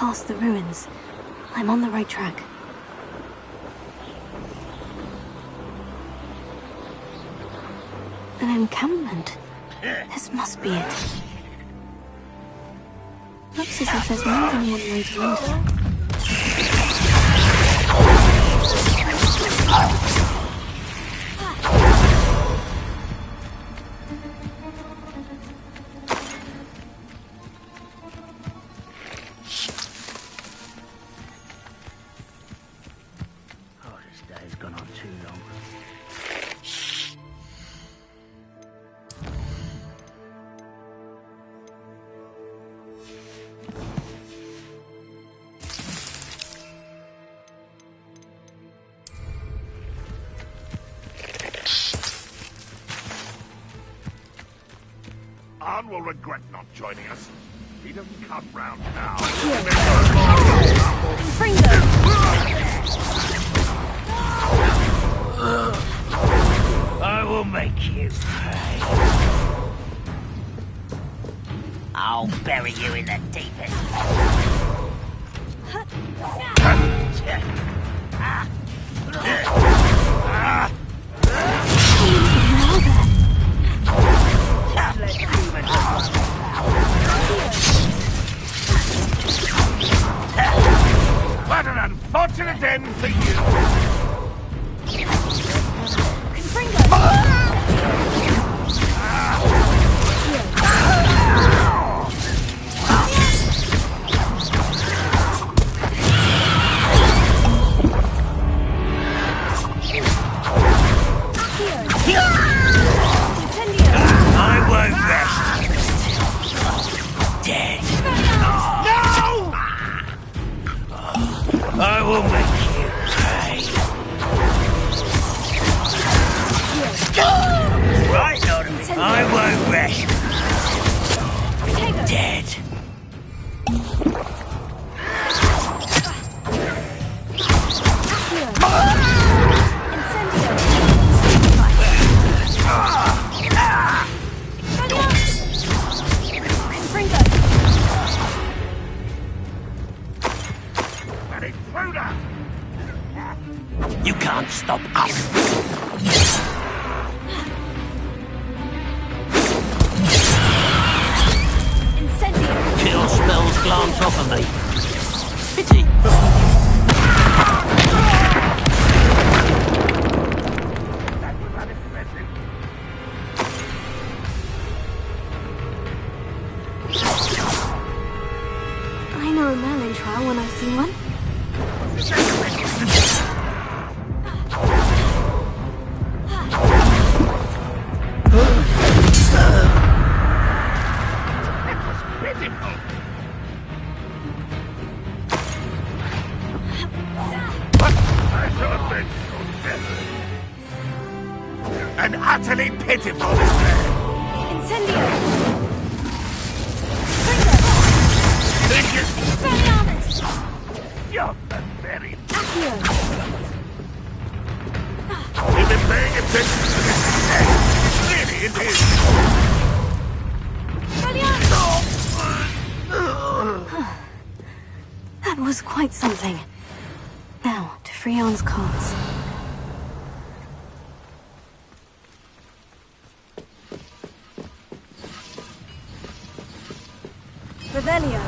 past the ruins. I'm on the right track. An encampment. This must be it. Looks as if there's more than one way to enter. Arn will regret not joining us. He doesn't come round now. Bring them! I will make you pay. I'll bury you in the deepest. What an unfortunate end for you! I won't rest. Dead. No! I will make you pay. Right, Lord. I won't rest. Dead. You can't stop us. Kill spells glance off of me. Pity. I know a Merlin trial when I see one. An utterly pitiful display. Incendio! You're the very... Accio! You've been paying attention to this. Really, it is. That was quite something. Now, to Freon's cards. Revelio.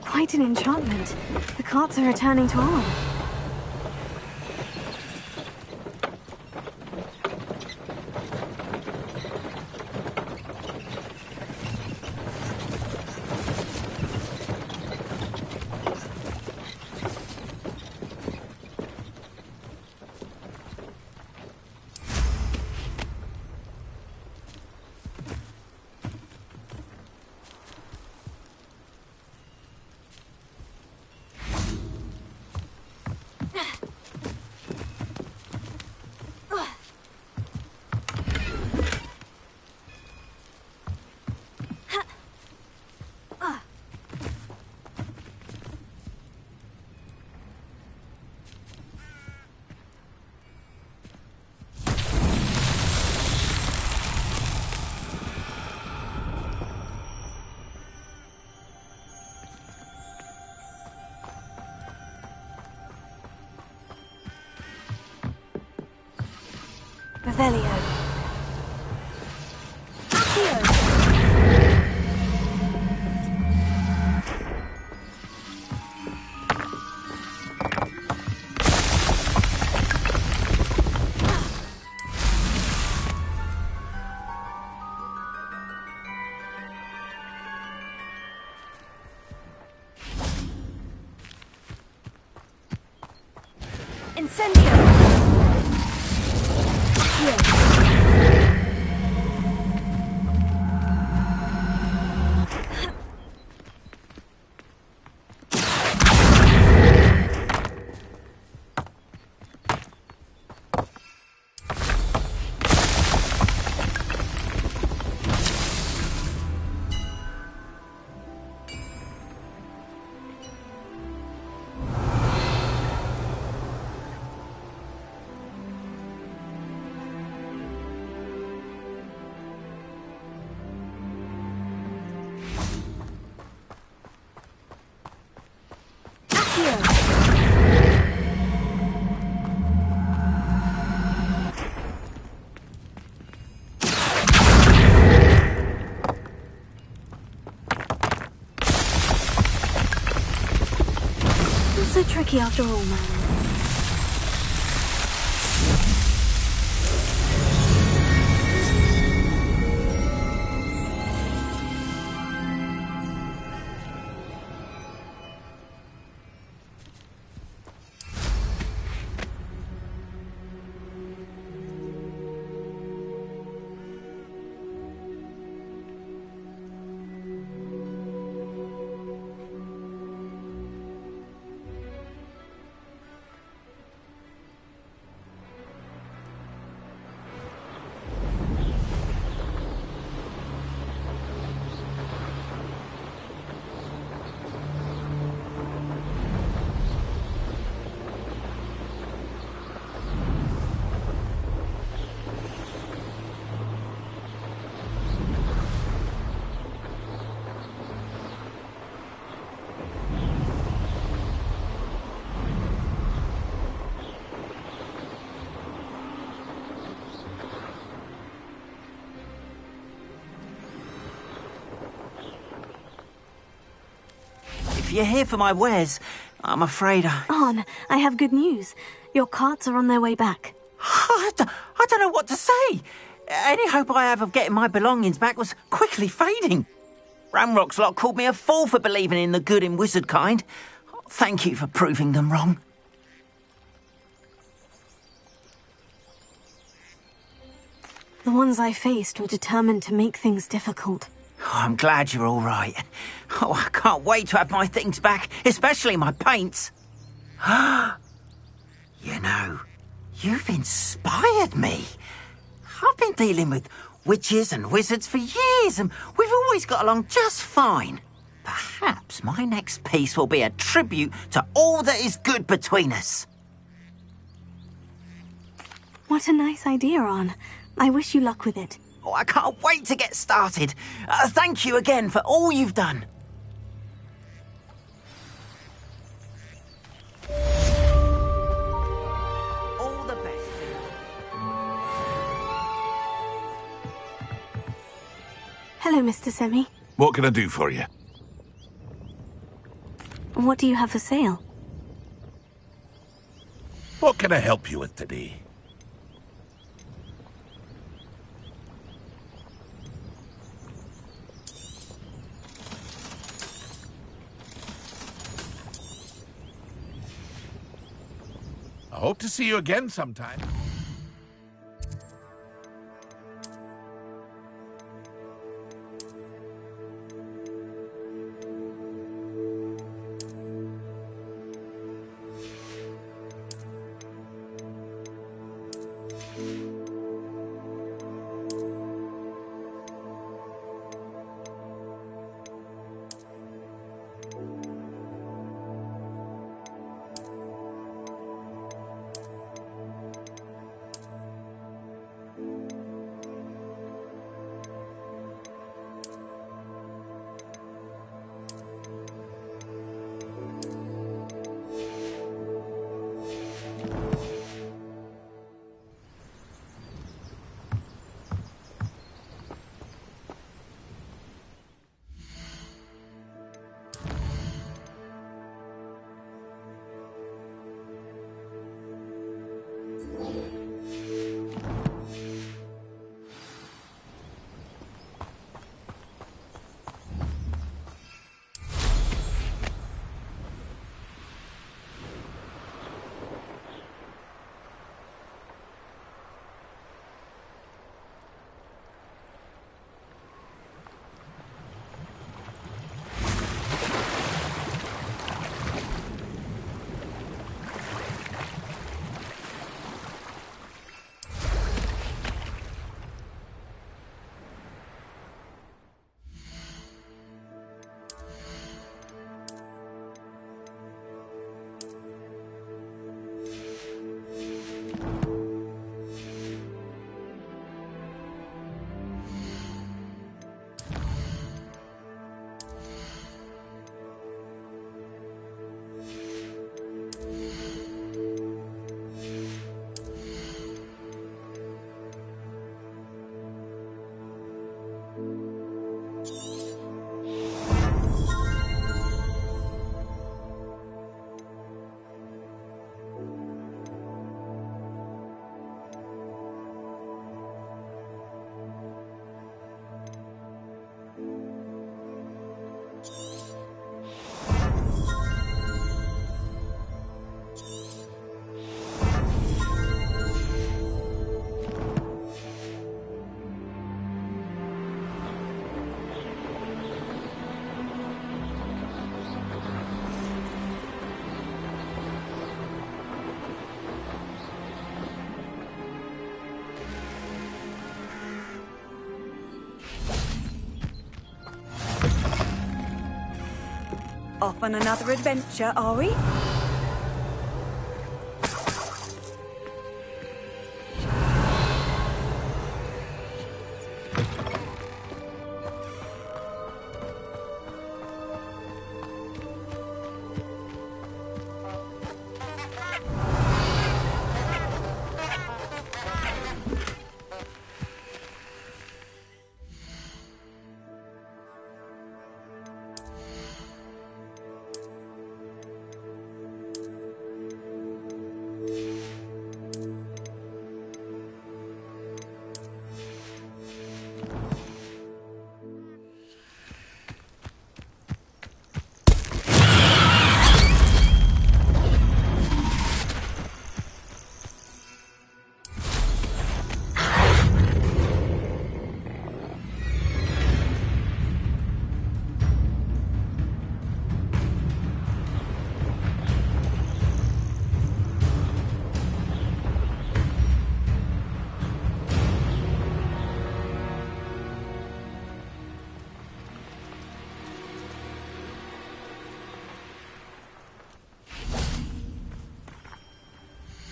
Quite an enchantment. The carts are returning to Arn. Revelio. Accio. Incendio. So tricky after all, man. If you're here for my wares, I'm afraid Arn, I have good news. Your carts are on their way back. I don't know what to say. Any hope I have of getting my belongings back was quickly fading. Ramrock's lot called me a fool for believing in the good in wizard kind. Thank you for proving them wrong. The ones I faced were determined to make things difficult. Oh, I'm glad you're all right. Oh, I can't wait to have my things back, especially my paints. You know, you've inspired me. I've been dealing with witches and wizards for years, and we've always got along just fine. Perhaps my next piece will be a tribute to all that is good between us. What a nice idea, Arn. I wish you luck with it. Oh, I can't wait to get started. Thank you again for all you've done. All the best. Hello, Mr. Semi. What can I do for you? What do you have for sale? What can I help you with today? I hope to see you again sometime. Off on another adventure, are we?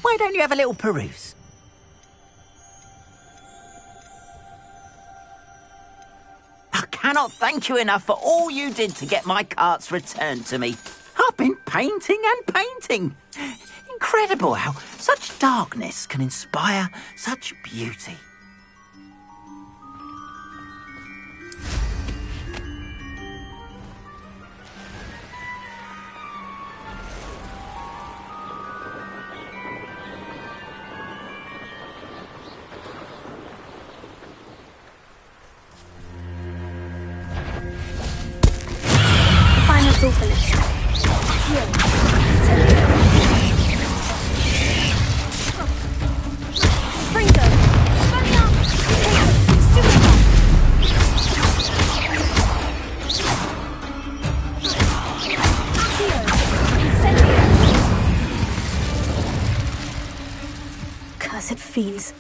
Why don't you have a little peruse? I cannot thank you enough for all you did to get my carts returned to me. I've been painting and painting. Incredible how such darkness can inspire such beauty. It's all finished. Springo! Bunny up! Cursed fiends.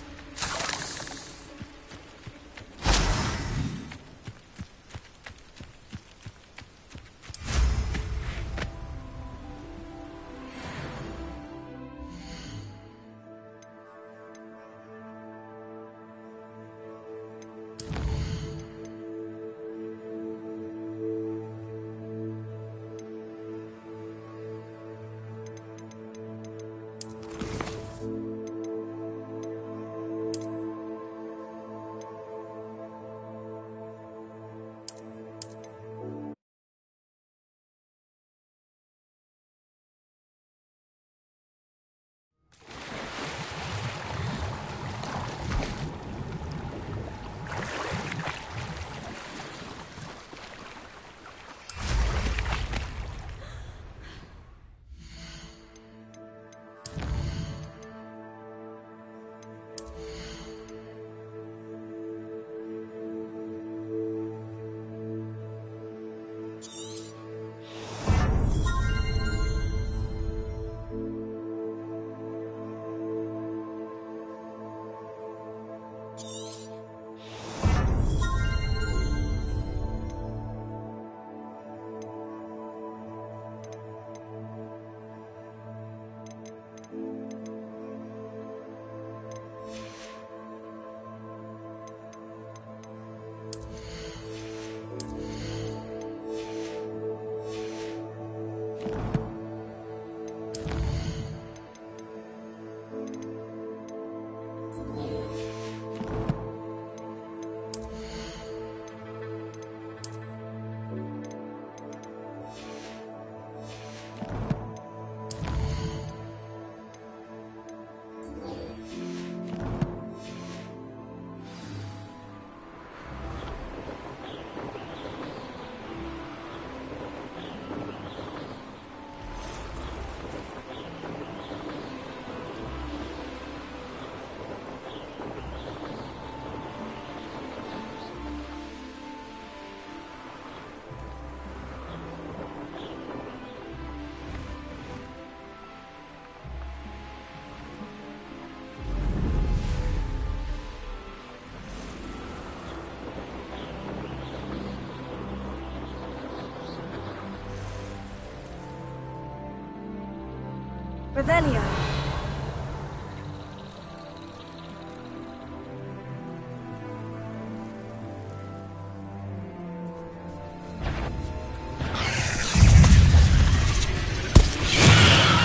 Revelio.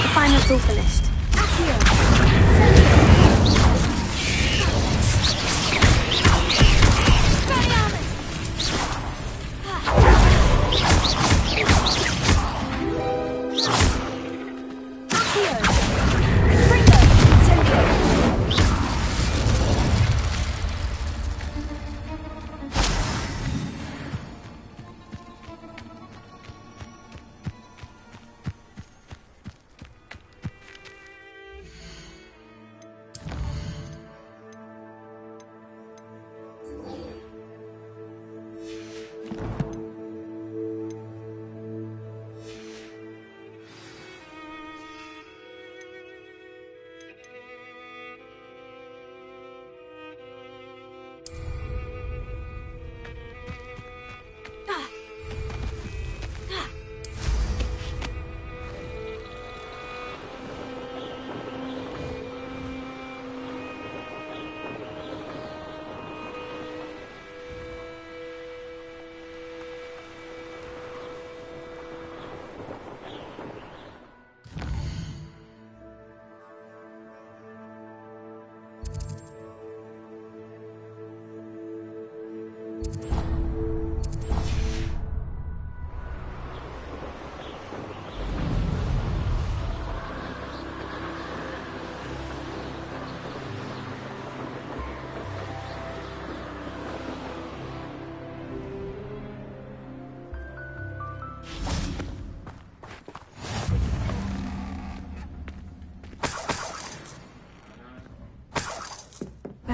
The final's all finished.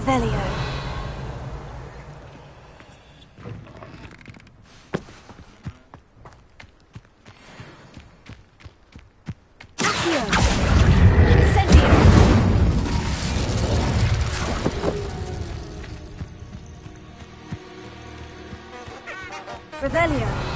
Revelio. Accio. Incendio. Revelio.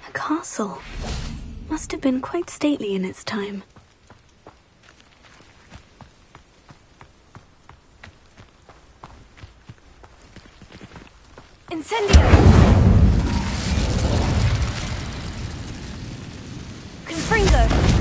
A castle. Must have been quite stately in its time. Incendio! Confringo!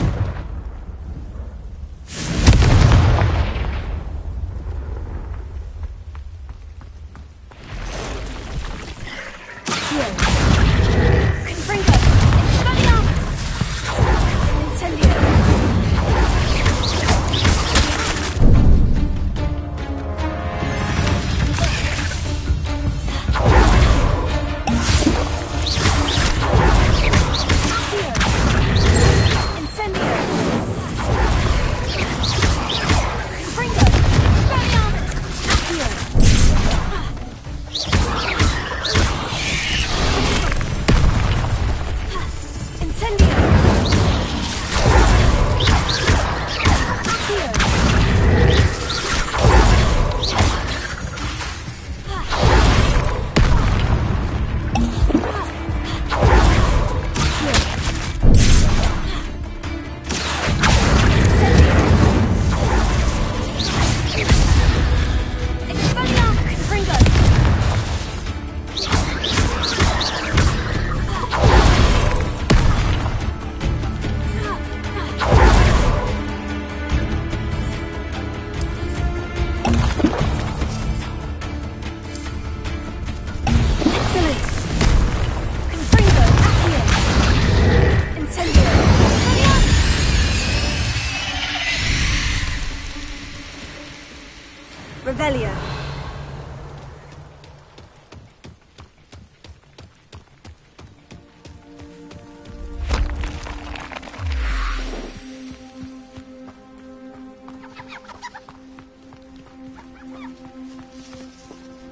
Revelio.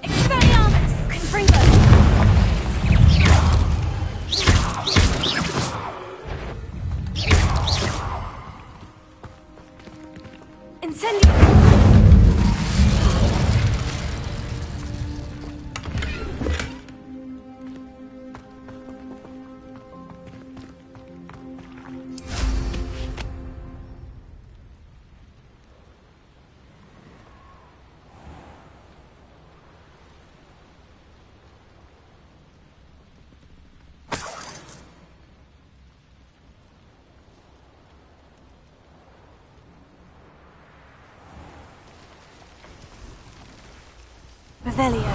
Expelliarmus! Confringo! Incendio! Revelio.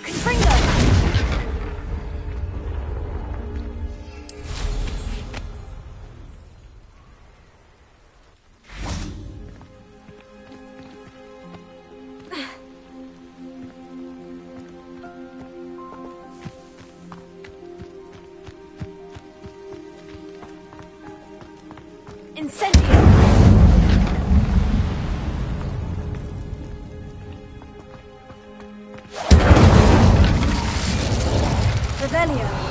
Confringo! Incendio! Revelio.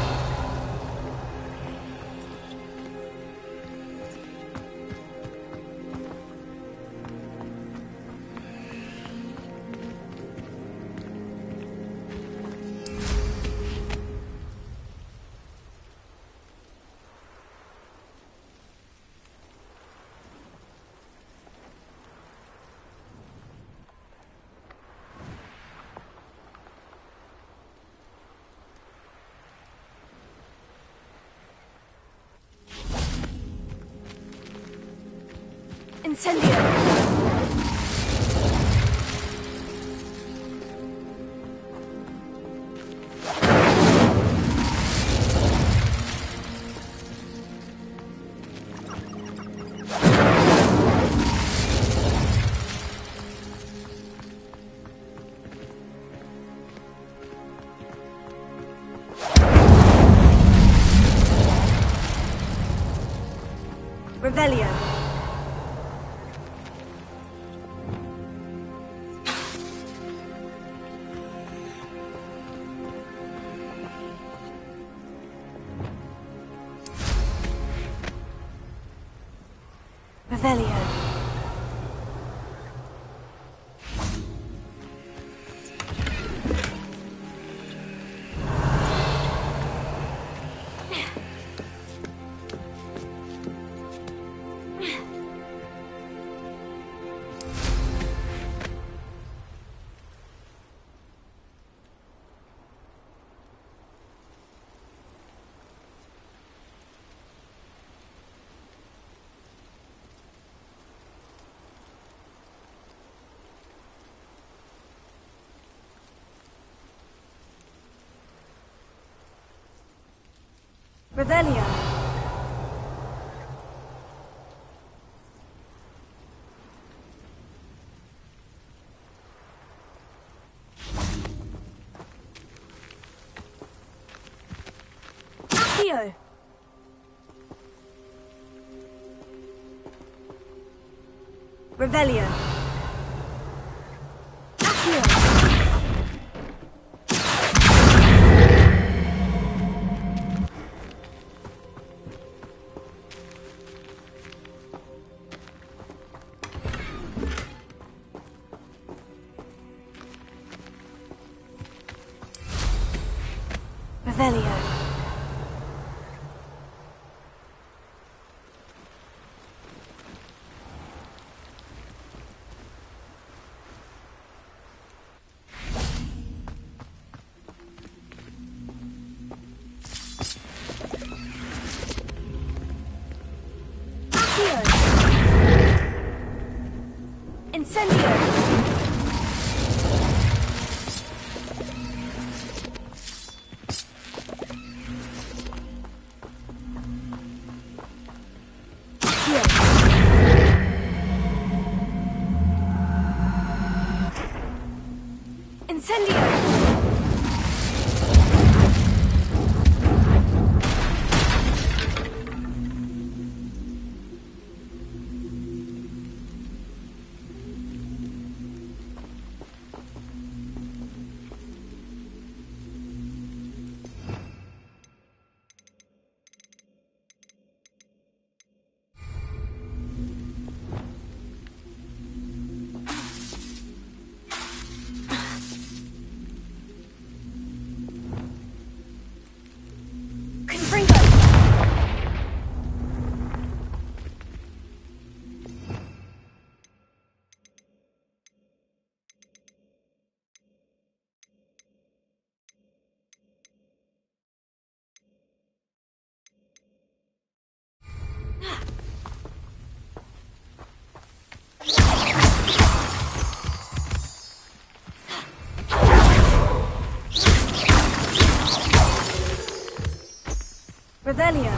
Incendio! Revelio. Revelio. Revelio. Accio. Revelio. Accio. Revelio. Incendio! Incendio! Revelio.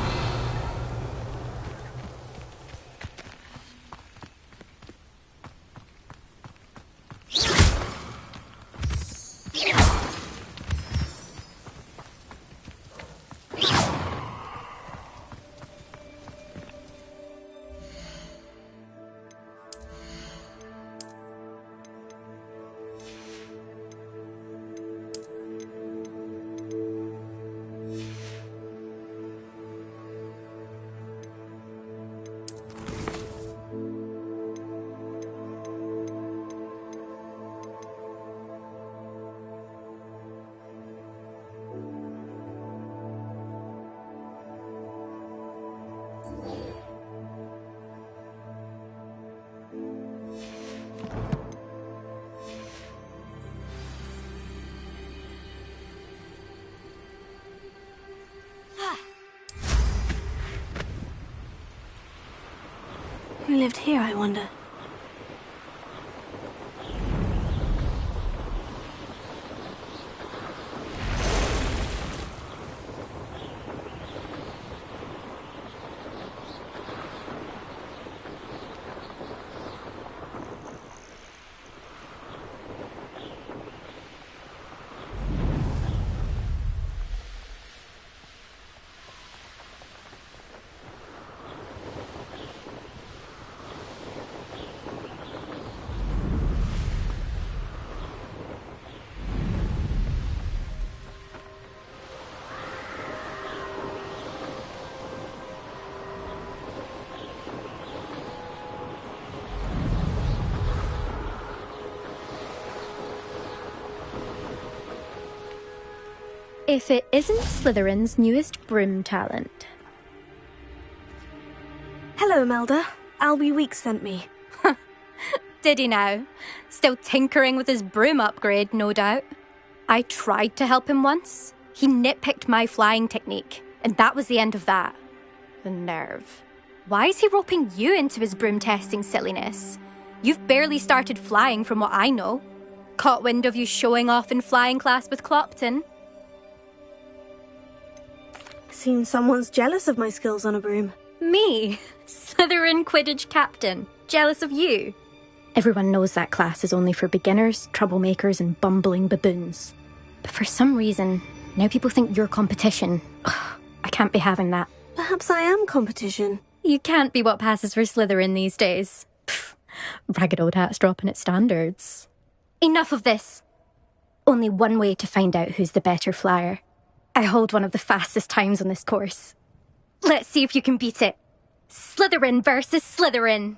Who lived here, I wonder? If it isn't Slytherin's newest broom talent. Hello, Melda. Albie Weeks sent me. Did he now? Still tinkering with his broom upgrade, no doubt. I tried to help him once. He nitpicked my flying technique, and that was the end of that. The nerve. Why is he roping you into his broom testing silliness? You've barely started flying from what I know. Caught wind of you showing off in flying class with Clopton. Seems someone's jealous of my skills on a broom. Me? Slytherin Quidditch captain. Jealous of you? Everyone knows that class is only for beginners, troublemakers, and bumbling baboons. But for some reason, now people think you're competition. Ugh, I can't be having that. Perhaps I am competition. You can't be what passes for Slytherin these days. Pfft, ragged old hat's dropping its standards. Enough of this. Only one way to find out who's the better flyer. I hold one of the fastest times on this course. Let's see if you can beat it. Slytherin versus Slytherin.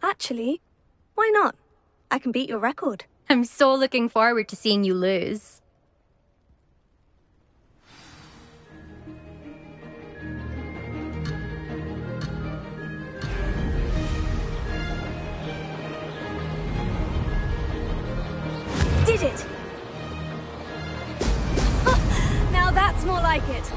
Actually, why not? I can beat your record. I'm so looking forward to seeing you lose. Did it! Now that's more like it.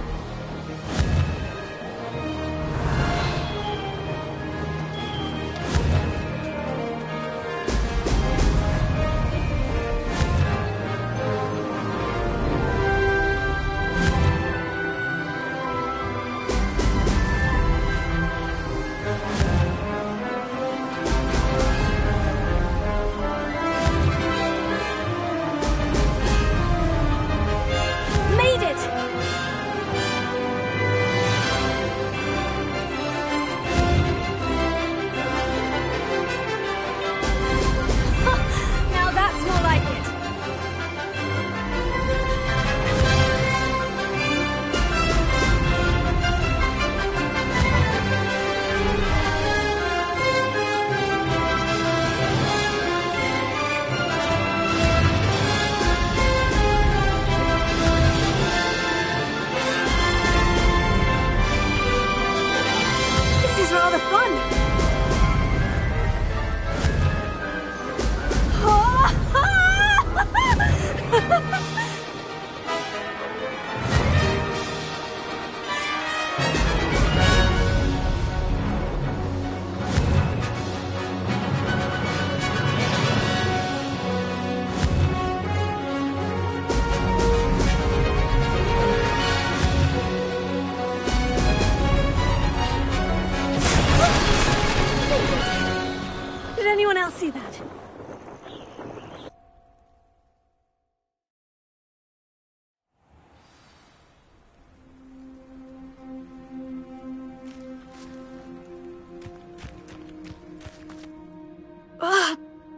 Did anyone else see that?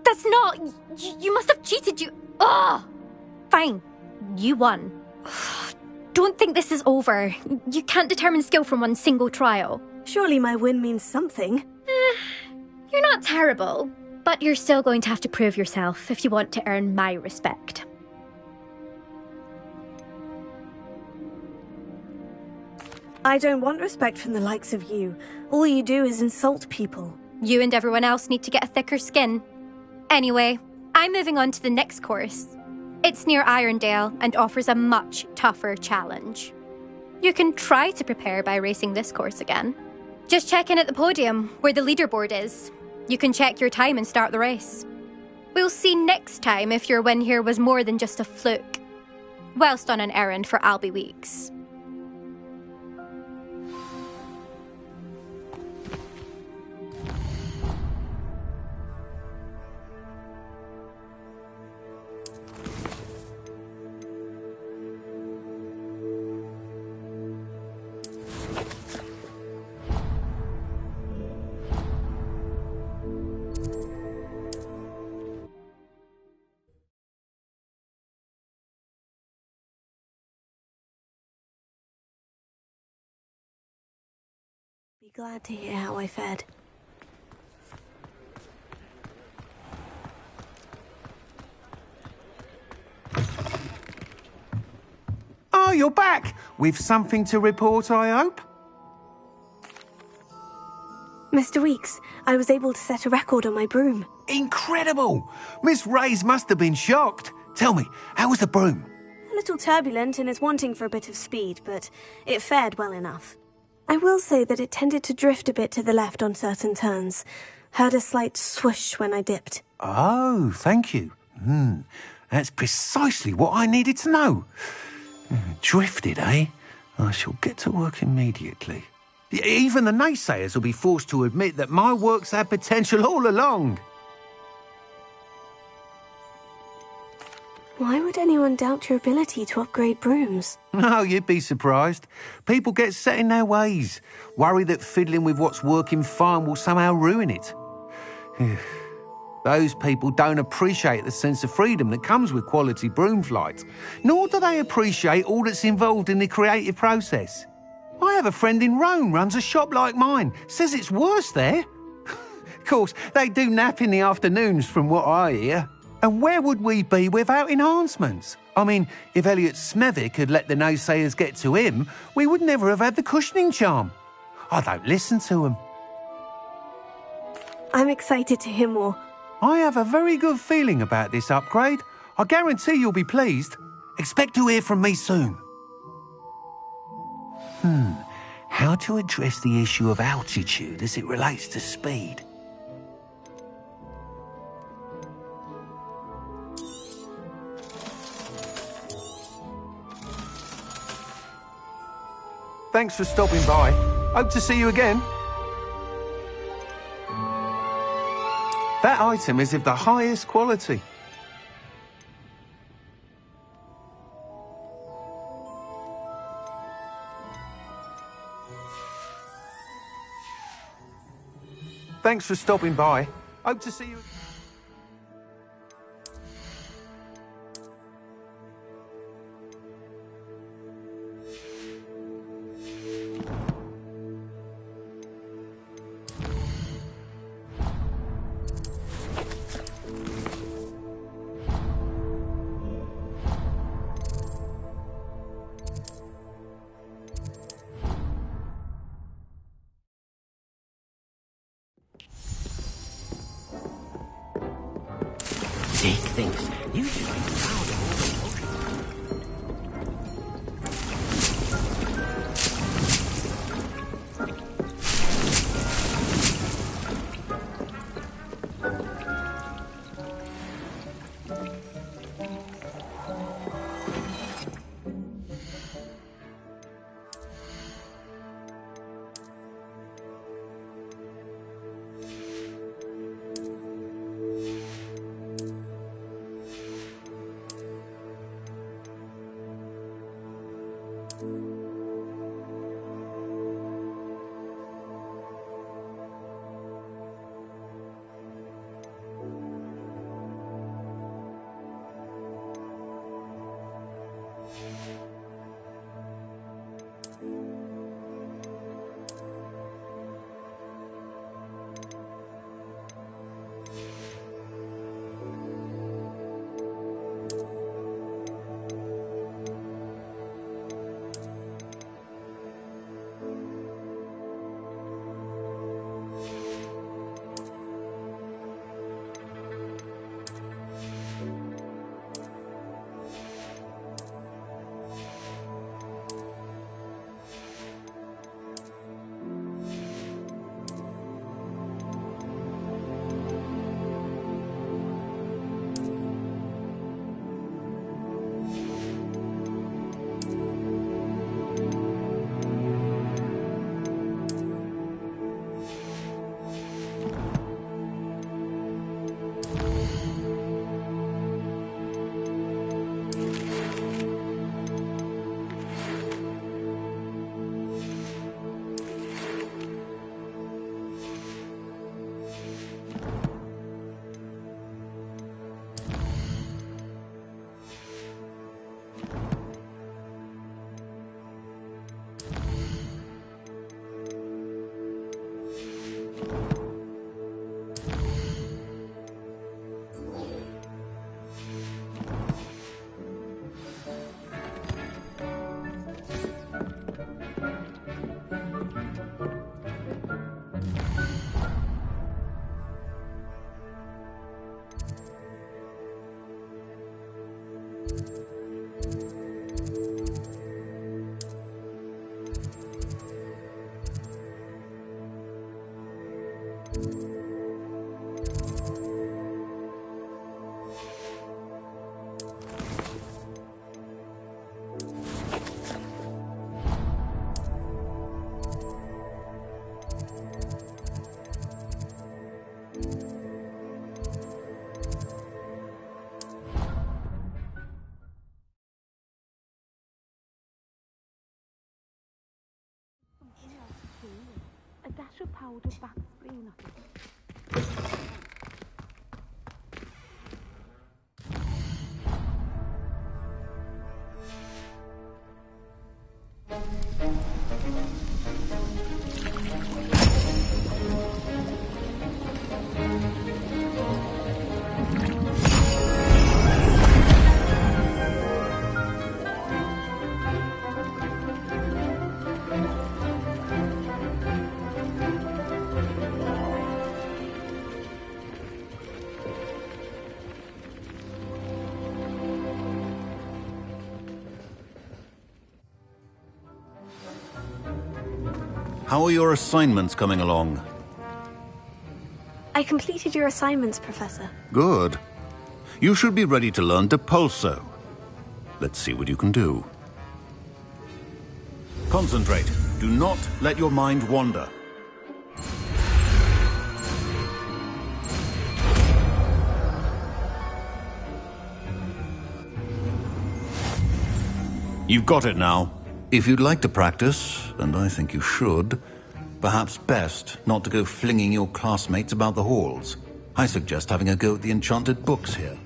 That's not... You must have cheated, you... Ugh! Fine. You won. Don't think this is over. You can't determine skill from one single trial. Surely my win means something. You're not terrible, but you're still going to have to prove yourself if you want to earn my respect. I don't want respect from the likes of you. All you do is insult people. You and everyone else need to get a thicker skin. Anyway, I'm moving on to the next course. It's near Irondale and offers a much tougher challenge. You can try to prepare by racing this course again. Just check in at the podium, where the leaderboard is. You can check your time and start the race. We'll see next time if your win here was more than just a fluke. Whilst on an errand for Albie Weeks. Be glad to hear how I fared. Oh, you're back! With something to report, I hope? Mr. Weeks, I was able to set a record on my broom. Incredible! Miss Reyes must have been shocked. Tell me, how was the broom? A little turbulent and is wanting for a bit of speed, but it fared well enough. I will say that it tended to drift a bit to the left on certain turns. Heard a slight swoosh when I dipped. Oh, thank you. That's precisely what I needed to know. Drifted, eh? I shall get to work immediately. Even the naysayers will be forced to admit that my work's had potential all along. Why would anyone doubt your ability to upgrade brooms? No, you'd be surprised. People get set in their ways, worry that fiddling with what's working fine will somehow ruin it. Those people don't appreciate the sense of freedom that comes with quality broom flight, nor do they appreciate all that's involved in the creative process. I have a friend in Rome runs a shop like mine, says it's worse there. Of course, they do nap in the afternoons from what I hear. And where would we be without enhancements? I mean, if Elliot Smethwick had let the naysayers get to him, we would never have had the cushioning charm. I don't listen to them. I'm excited to hear more. I have a very good feeling about this upgrade. I guarantee you'll be pleased. Expect to hear from me soon. How to address the issue of altitude as it relates to speed? Thanks for stopping by. Hope to see you again. That item is of the highest quality. Thanks for stopping by. Hope to see you. Dick thinks you should be proud of all the A dash of powder back spring nothing. How are your assignments coming along? I completed your assignments, Professor. Good. You should be ready to learn Depulso. Let's see what you can do. Concentrate. Do not let your mind wander. You've got it now. If you'd like to practice, and I think you should, perhaps best not to go flinging your classmates about the halls. I suggest having a go at the enchanted books here.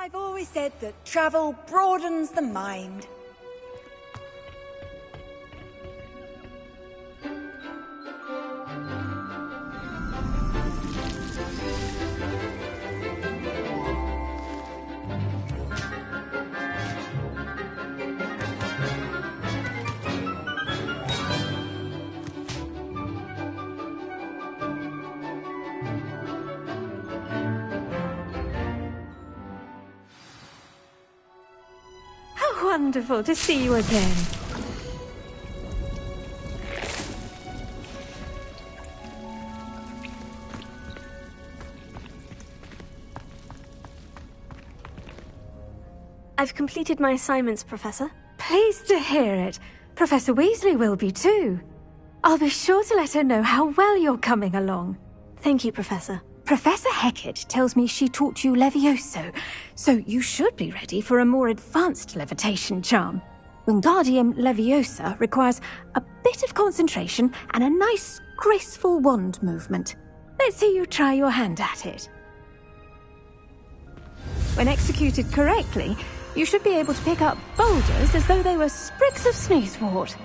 I've always said that travel broadens the mind. wonderful to see you again. I've completed my assignments, Professor. Pleased to hear it. Professor Weasley will be too. I'll be sure to let her know how well you're coming along. Thank you, Professor. Professor Hecat tells me she taught you Levioso, so you should be ready for a more advanced levitation charm. Wingardium Leviosa requires a bit of concentration and a nice, graceful wand movement. Let's see you try your hand at it. When executed correctly, you should be able to pick up boulders as though they were sprigs of sneezewort.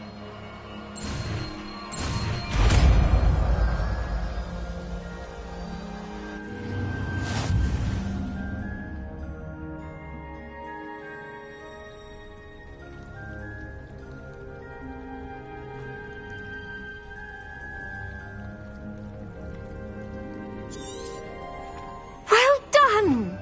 Well done!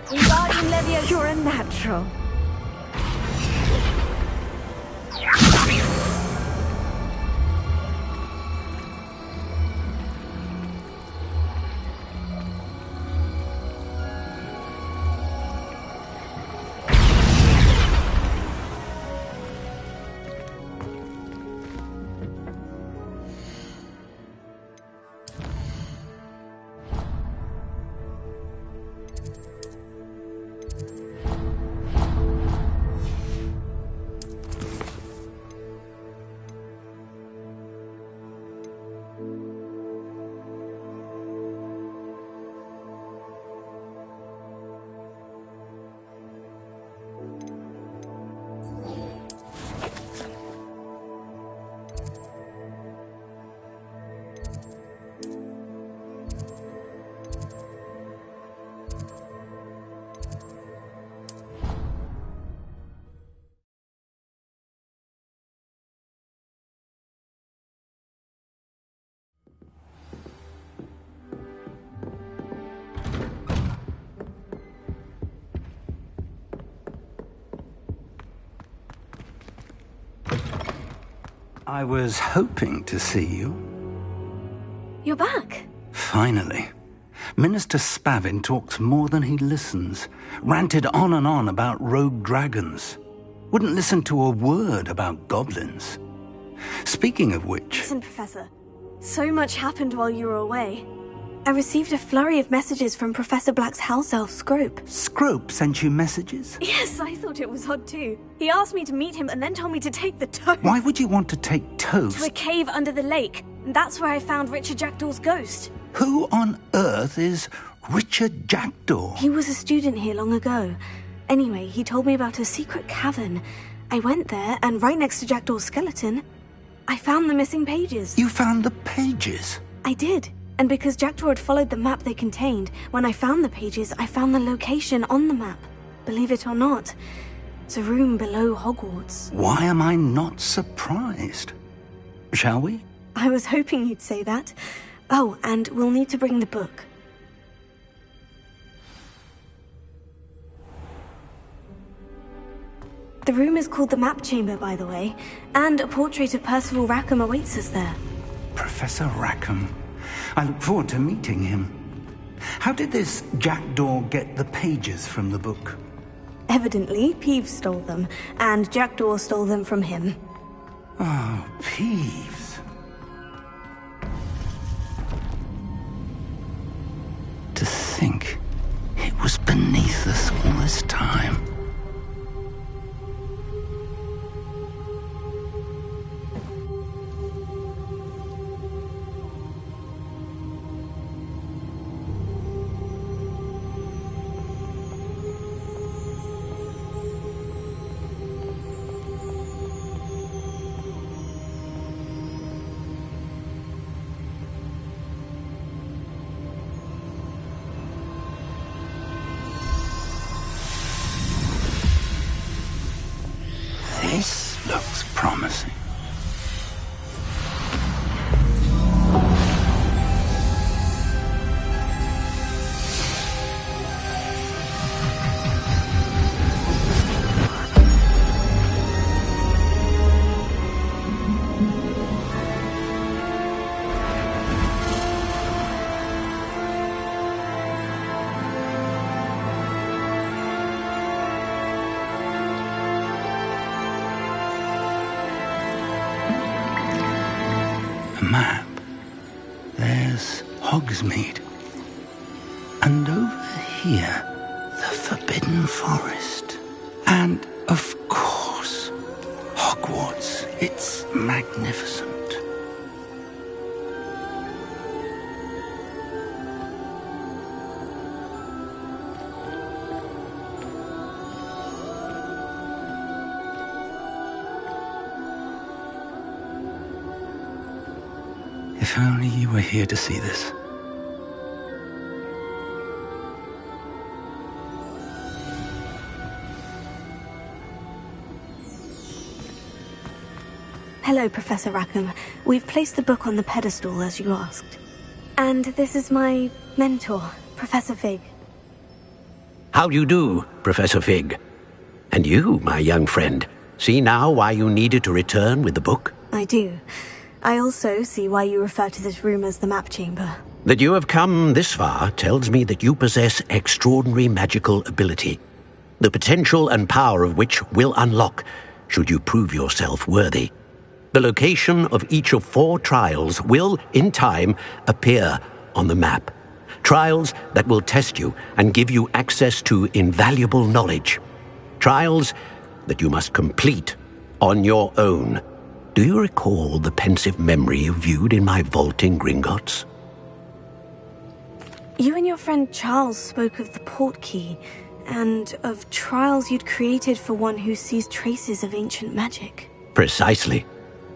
Wingardium Leviosa. You're a natural. I was hoping to see you. You're back. Finally. Minister Spavin talks more than he listens. Ranted on and on about rogue dragons. Wouldn't listen to a word about goblins. Speaking of which... Listen, Professor. So much happened while you were away. I received a flurry of messages from Professor Black's house elf, Scrope. Scrope sent you messages? Yes, I thought it was odd too. He asked me to meet him and then told me to take the toast. Why would you want to take toast? To a cave under the lake. And that's where I found Richard Jackdaw's ghost. Who on earth is Richard Jackdaw? He was a student here long ago. Anyway, he told me about a secret cavern. I went there, and right next to Jackdaw's skeleton, I found the missing pages. You found the pages? I did. And because Jackdaw had followed the map they contained, when I found the pages, I found the location on the map. Believe it or not, it's a room below Hogwarts. Why am I not surprised? Shall we? I was hoping you'd say that. Oh, and we'll need to bring the book. The room is called the Map Chamber, by the way, and a portrait of Percival Rackham awaits us there. Professor Rackham. I look forward to meeting him. How did this Jackdaw get the pages from the book? Evidently, Peeves stole them, and Jackdaw stole them from him. Oh, Peeves. To think it was beneath us all this time. map, there's Hogsmeade. And over here, the Forbidden Forest. And, of course, Hogwarts. It's magnificent. If only you were here to see this. Hello, Professor Rackham. We've placed the book on the pedestal, as you asked. And this is my mentor, Professor Fig. How do you do, Professor Fig? And you, my young friend, see now why you needed to return with the book? I do. I also see why you refer to this room as the map chamber. That you have come this far tells me that you possess extraordinary magical ability, the potential and power of which will unlock should you prove yourself worthy. The location of each of 4 trials will, in time, appear on the map. Trials that will test you and give you access to invaluable knowledge. Trials that you must complete on your own. Do you recall the pensive memory you viewed in my vault in Gringotts? You and your friend Charles spoke of the portkey, and of trials you'd created for one who sees traces of ancient magic. Precisely.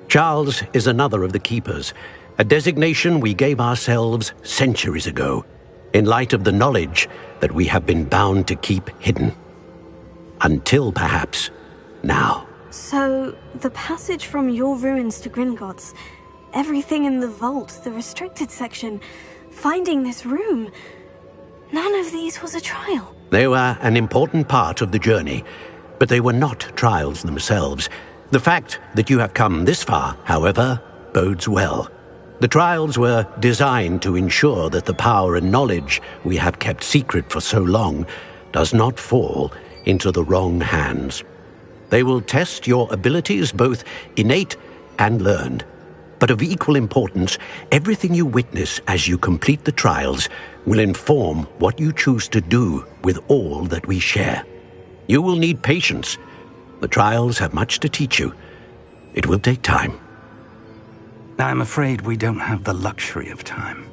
Charles is another of the Keepers, a designation we gave ourselves centuries ago, in light of the knowledge that we have been bound to keep hidden. Until, perhaps, now. So, the passage from your ruins to Gringotts, everything in the vault, the restricted section, finding this room, none of these was a trial. They were an important part of the journey, but they were not trials themselves. The fact that you have come this far, however, bodes well. The trials were designed to ensure that the power and knowledge we have kept secret for so long does not fall into the wrong hands. They will test your abilities, both innate and learned. But of equal importance, everything you witness as you complete the trials will inform what you choose to do with all that we share. You will need patience. The trials have much to teach you. It will take time. I'm afraid we don't have the luxury of time.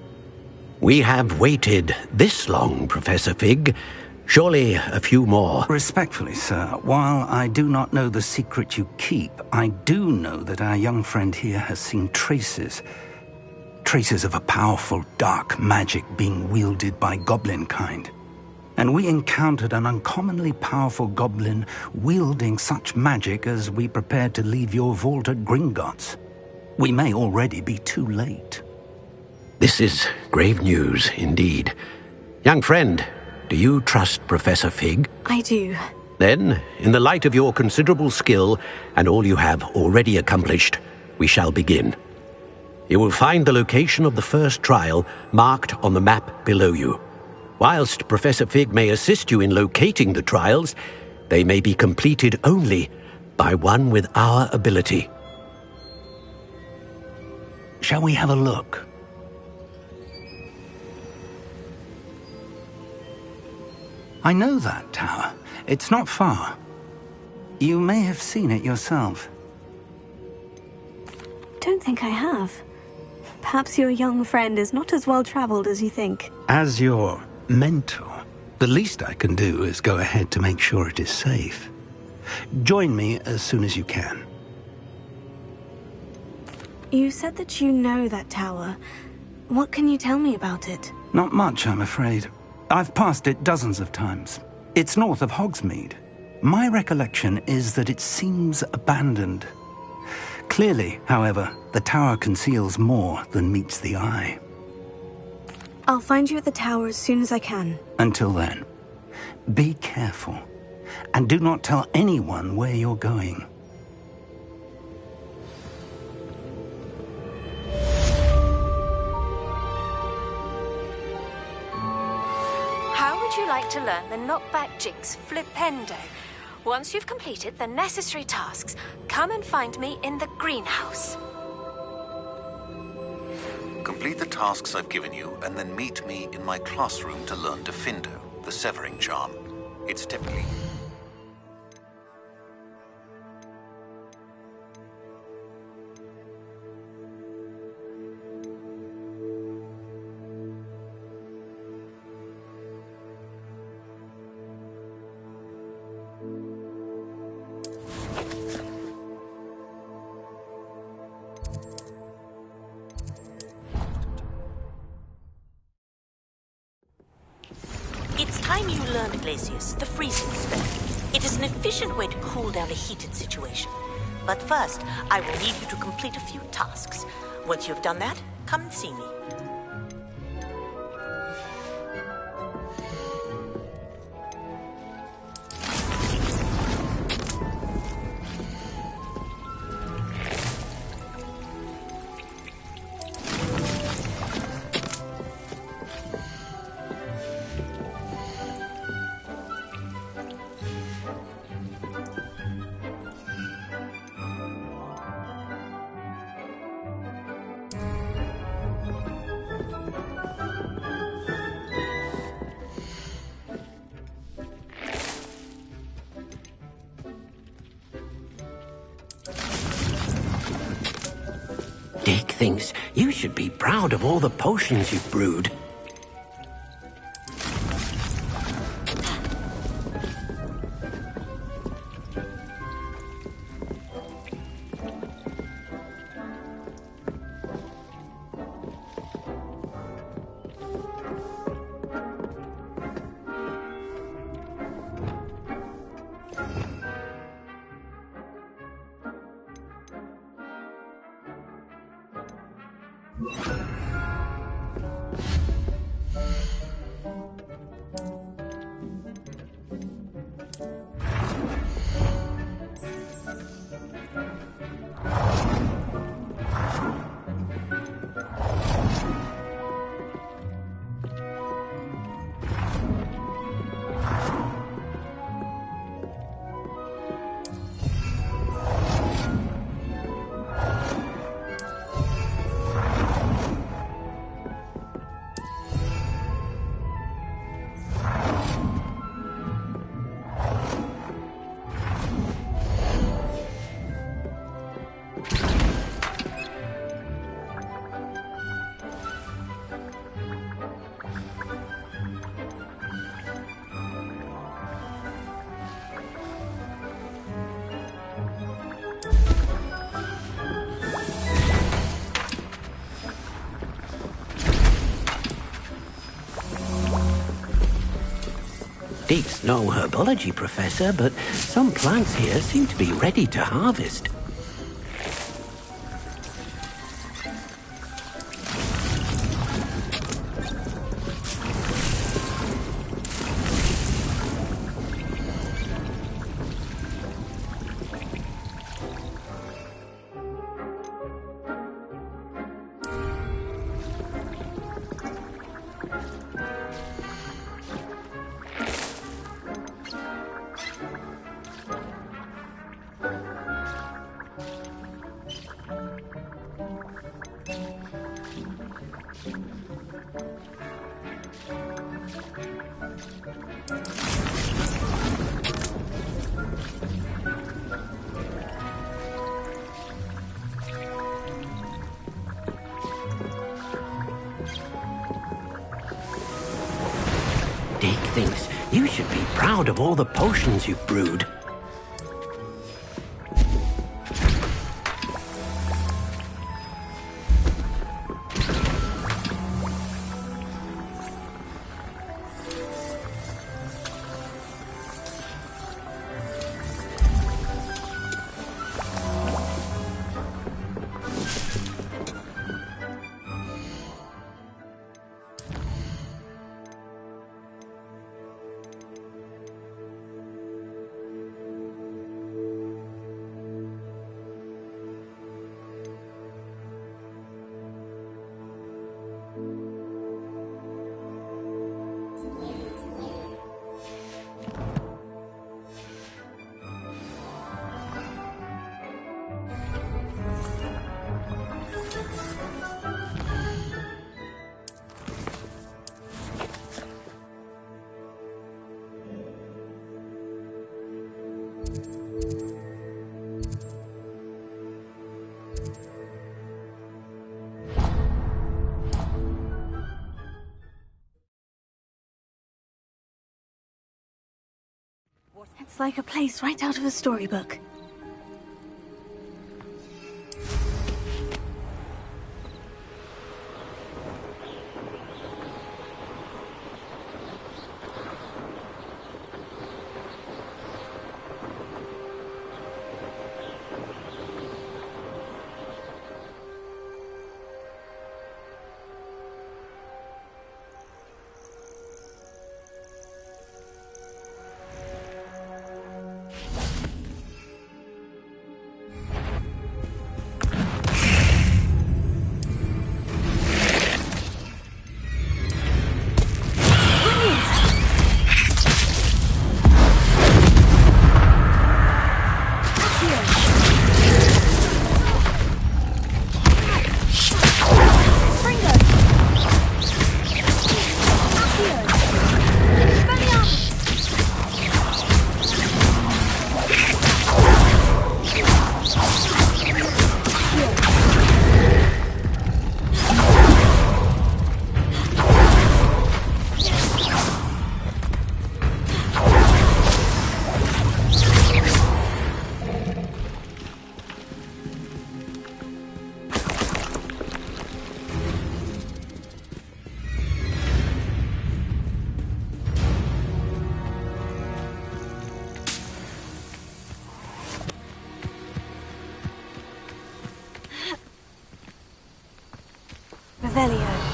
We have waited this long, Professor Fig. Surely a few more. Respectfully, sir, while I do not know the secret you keep, I do know that our young friend here has seen traces of a powerful dark magic being wielded by goblin kind. And we encountered an uncommonly powerful goblin wielding such magic as we prepared to leave your vault at Gringotts. We may already be too late. This is grave news, indeed. Young friend, do you trust Professor Fig? I do. Then, in the light of your considerable skill and all you have already accomplished, we shall begin. You will find the location of the first trial marked on the map below you. Whilst Professor Fig may assist you in locating the trials, they may be completed only by one with our ability. Shall we have a look? I know that tower. It's not far. You may have seen it yourself. Don't think I have. Perhaps your young friend is not as well-traveled as you think. As your mentor, the least I can do is go ahead to make sure it is safe. Join me as soon as you can. You said that you know that tower. What can you tell me about it? Not much, I'm afraid. I've passed it dozens of times. It's north of Hogsmeade. My recollection is that it seems abandoned. Clearly, however, the tower conceals more than meets the eye. I'll find you at the tower as soon as I can. Until then, be careful, and do not tell anyone where you're going. How would you like to learn the knockback jinx flipendo? Once you've completed the necessary tasks, come and find me in the greenhouse. Complete the tasks I've given you, and then meet me in my classroom to learn Defindo, the severing charm. It's typically... It's time you learned, Glacius, the freezing spell. It is an efficient way to cool down a heated situation. But first, I will need you to complete a few tasks. Once you've done that, come and see me. Dick thinks you should be proud of all the potions you've brewed. Deek's no herbology professor, but some plants here seem to be ready to harvest. Dick thinks you should be proud of all the potions you've brewed. It's like a place right out of a storybook. Revelio.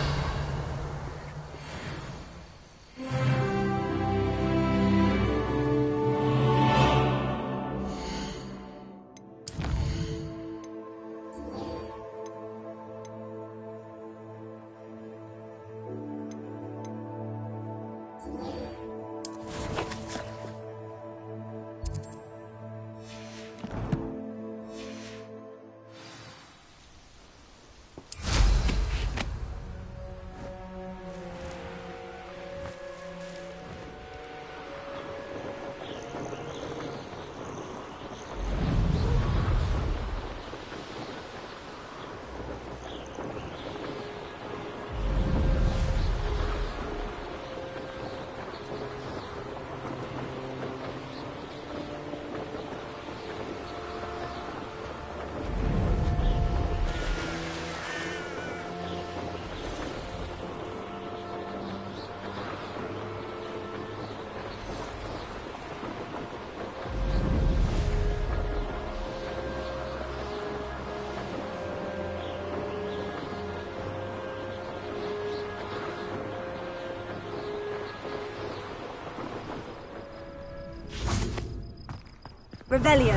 Revelio.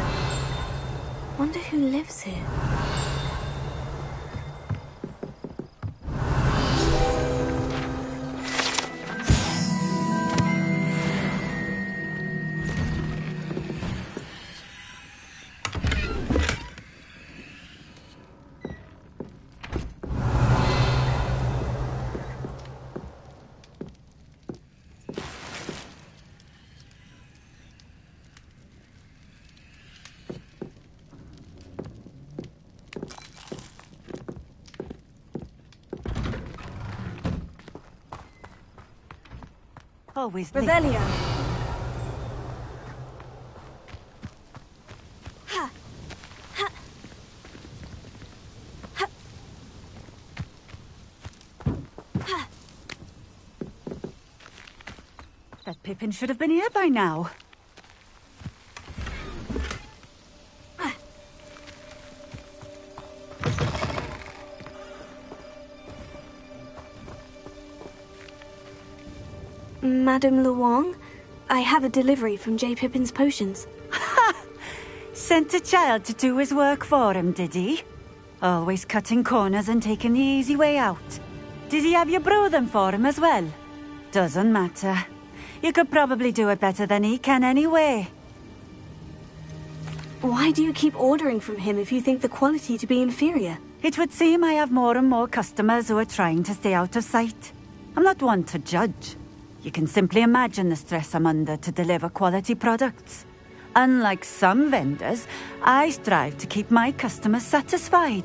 Wonder who lives here. Always Revelio. That Pippin should have been here by now. Madame Luong, I have a delivery from J. Pippin's potions. Ha! Sent a child to do his work for him, did he? Always cutting corners and taking the easy way out. Did he have you brew them for him as well? Doesn't matter. You could probably do it better than he can anyway. Why do you keep ordering from him if you think the quality to be inferior? It would seem I have more and more customers who are trying to stay out of sight. I'm not one to judge. You can simply imagine the stress I'm under to deliver quality products. Unlike some vendors, I strive to keep my customers satisfied.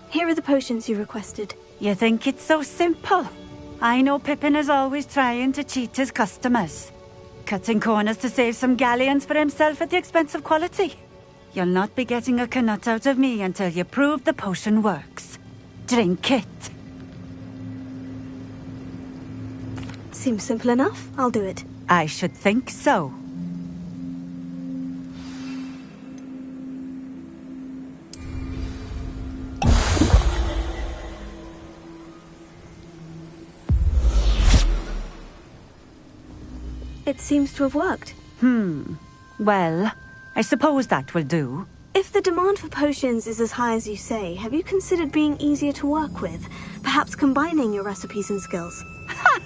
Here are the potions you requested. You think it's so simple? I know Pippin is always trying to cheat his customers. cutting corners to save some galleons for himself at the expense of quality. You'll not be getting a knut out of me until you prove the potion works. Drink it. Seems simple enough. I'll do it. I should think so. It seems to have worked. Well, I suppose that will do. If the demand for potions is as high as you say, have you considered being easier to work with? Perhaps combining your recipes and skills? Ha!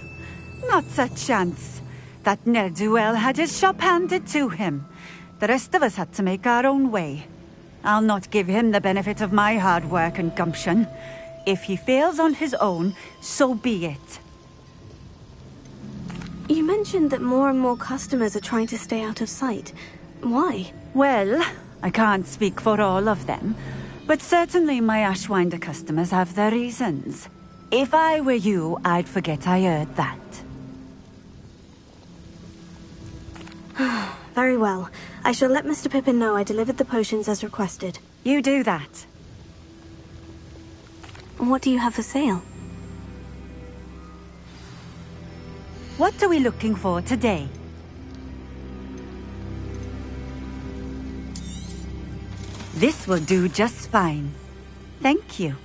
Not a chance. That ne'er-do-well had his shop handed to him. The rest of us had to make our own way. I'll not give him the benefit of my hard work and gumption. If he fails on his own, so be it. You mentioned that more and more customers are trying to stay out of sight. Why? Well, I can't speak for all of them, but certainly my Ashwinder customers have their reasons. If I were you, I'd forget I heard that. Very well. I shall let Mr. Pippin know I delivered the potions as requested. You do that. What do you have for sale? What are we looking for today? This will do just fine. Thank you.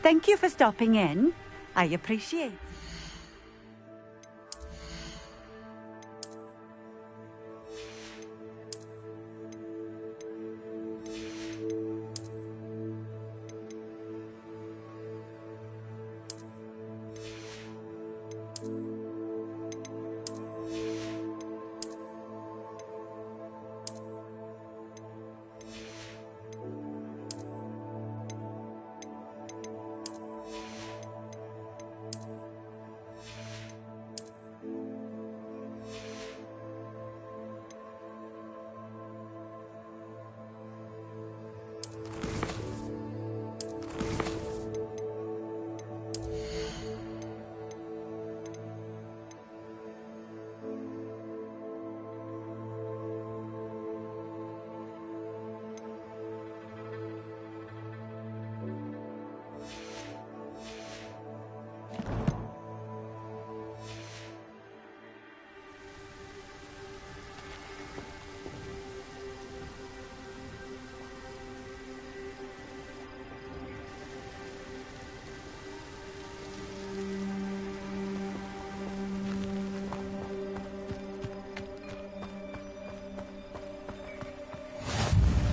Thank you for stopping in. I appreciate it.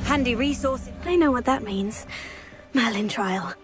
Handy resource. I know what that means. Merlin trial.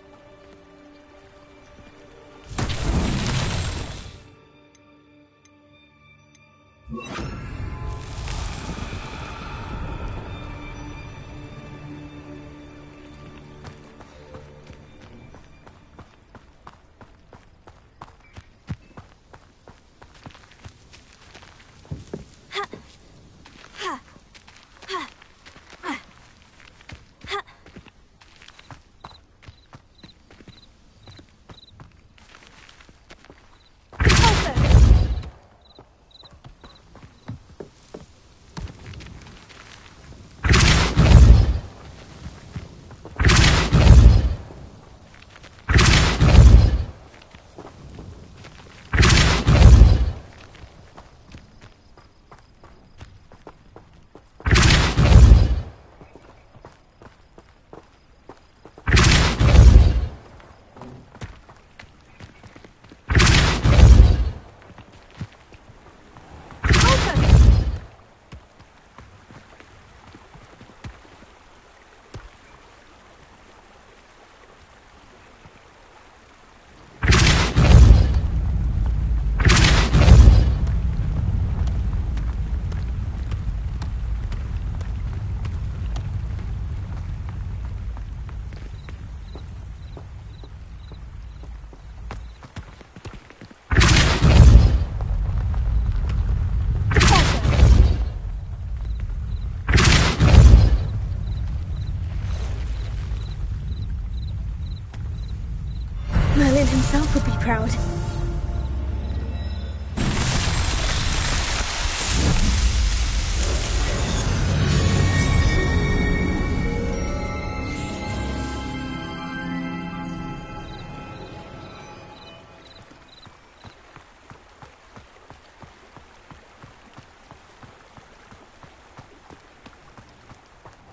proud.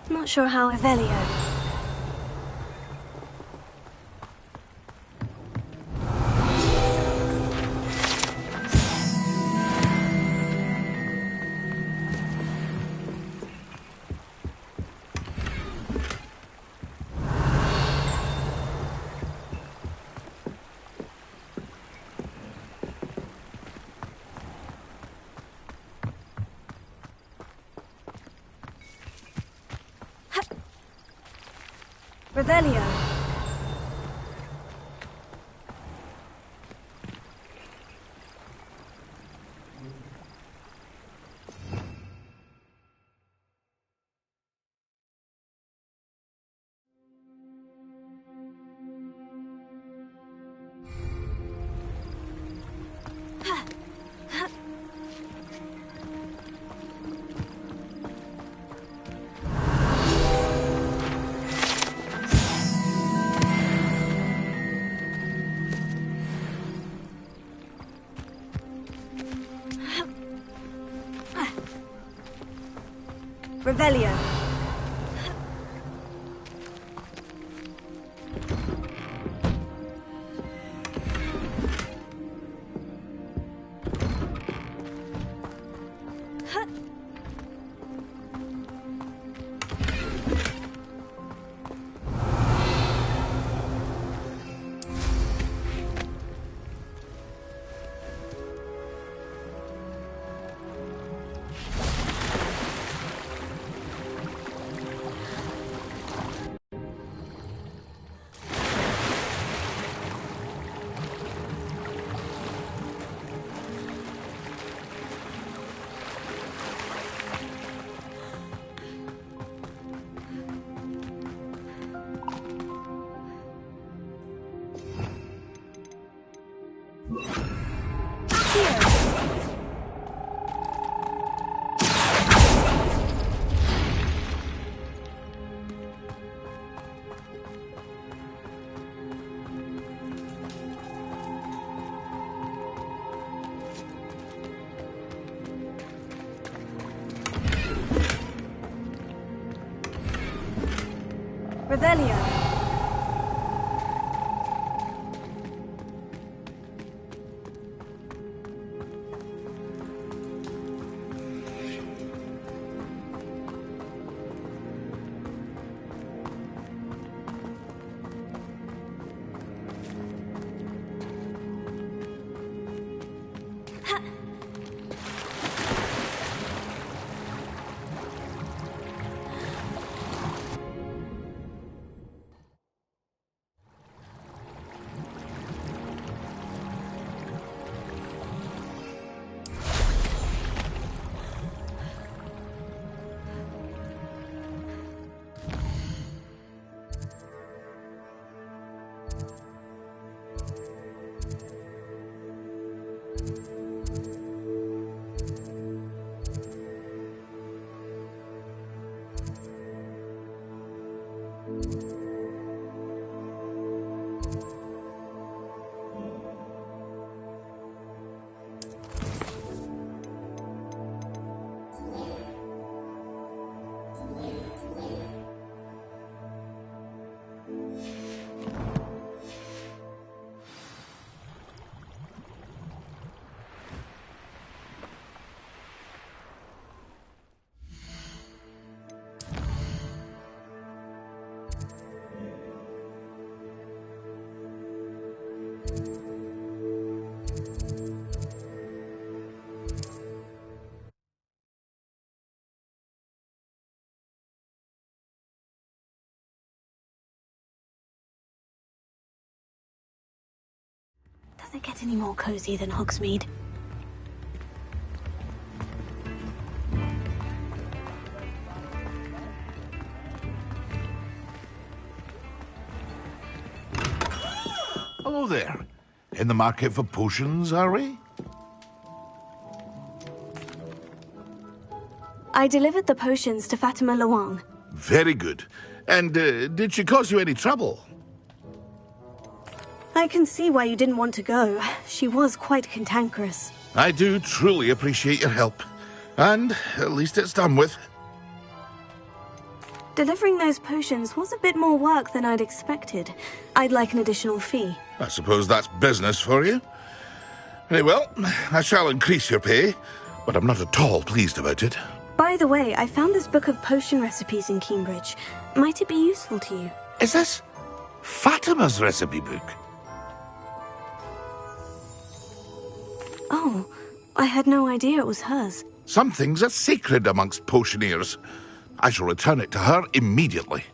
Not sure how Revelio. Revelio. Revelio. Revelio. Does it get any more cozy than Hogsmeade? Hello there. In the market for potions, are we? I delivered the potions to Fatima Luang. Very good. And did she cause you any trouble? I can see why you didn't want to go. She was quite cantankerous. I do truly appreciate your help. And at least it's done with. Delivering those potions was a bit more work than I'd expected. I'd like an additional fee. I suppose that's business for you. Very well, I shall increase your pay, but I'm not at all pleased about it. By the way, I found this book of potion recipes in Cambridge. Might it be useful to you? Is this Fatima's recipe book? Oh, I had no idea it was hers. Some things are sacred amongst potioneers. I shall return it to her immediately.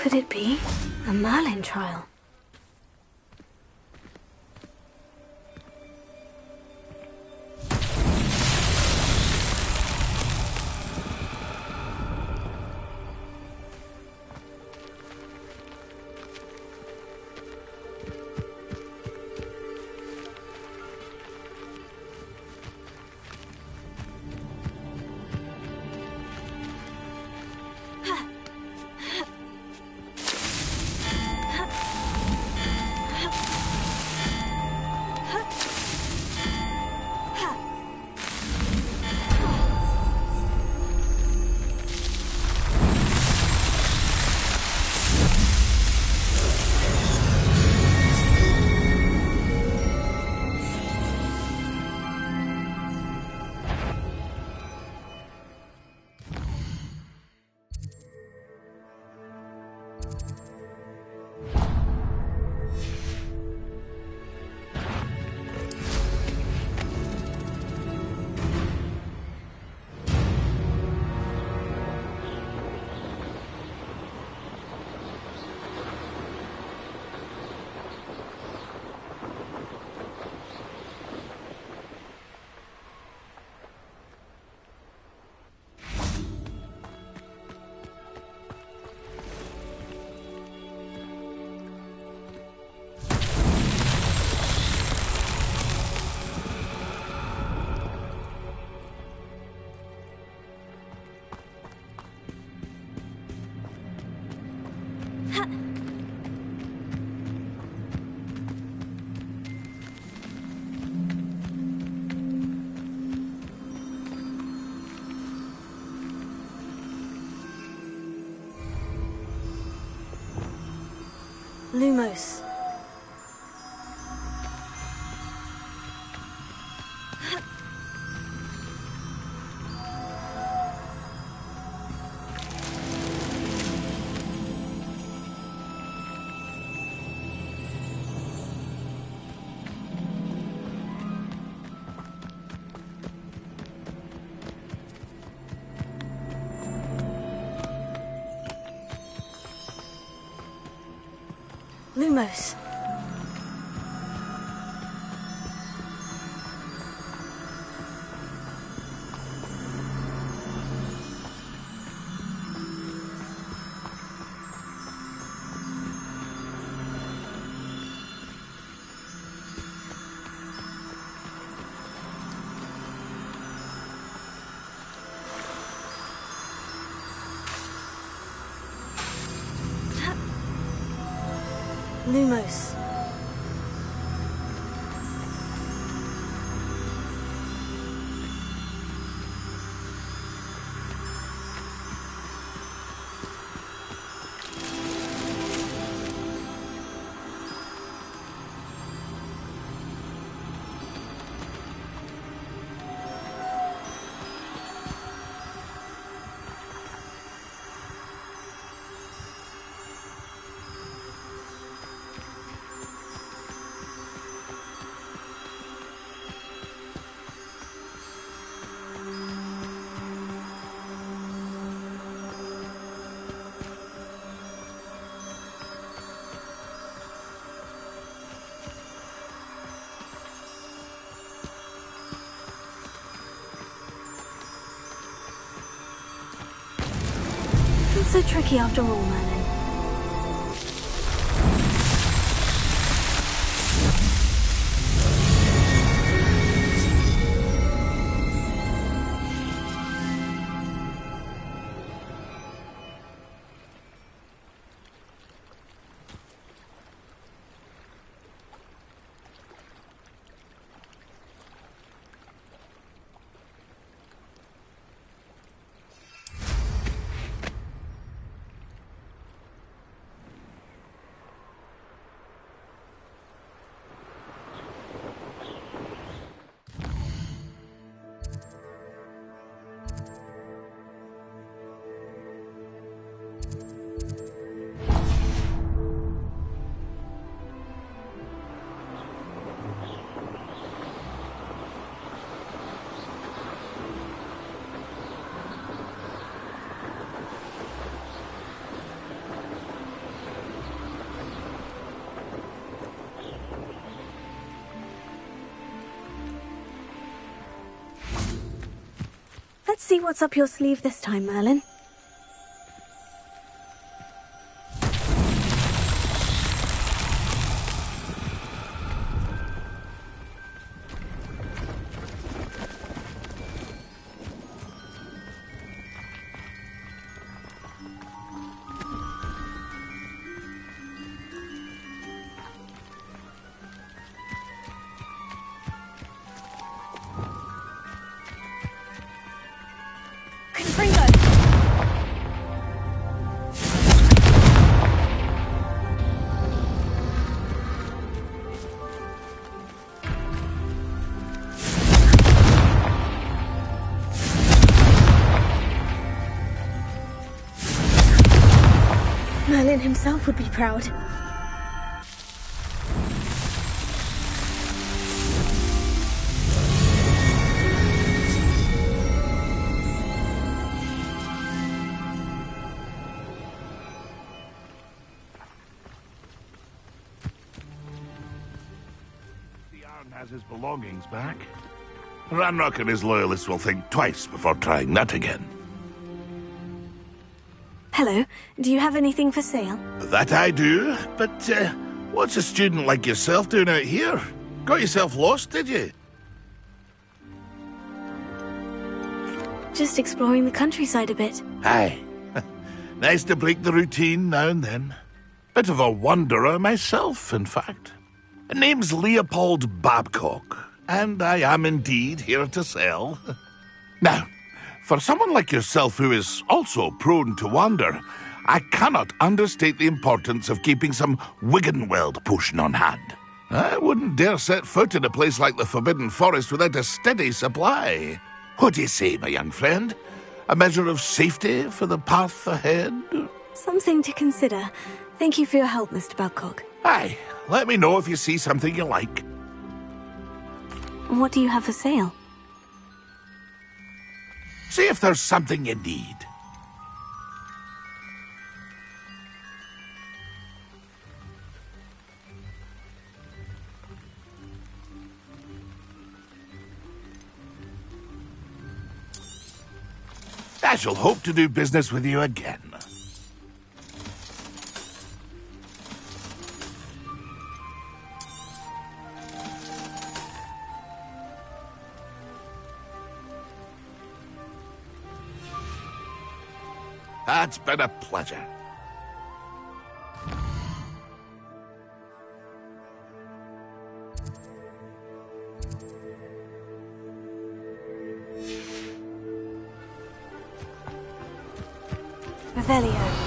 Could it be a Merlin trial? Lumos. Lumos. Lumos. It's so tricky after all, Merlin. Let's see what's up your sleeve this time, Merlin. Merlin himself would be proud. Has his belongings back. Ranrock and his loyalists will think twice before trying that again. Hello, do you have anything for sale? That I do, but what's a student like yourself doing out here? Got yourself lost, did you? Just exploring the countryside a bit. Aye. Nice to break the routine now and then. Bit of a wanderer myself, in fact. Name's Leopold Babcock, and I am indeed here to sell. Now, for someone like yourself who is also prone to wander, I cannot understate the importance of keeping some Wiggenweld potion on hand. I wouldn't dare set foot in a place like the Forbidden Forest without a steady supply. What do you say, my young friend? A measure of safety for the path ahead? Something to consider. Thank you for your help, Mr. Babcock. Aye, let me know if you see something you like. What do you have for sale? See if there's something you need. I shall hope to do business with you again. That's been a pleasure. Revelio.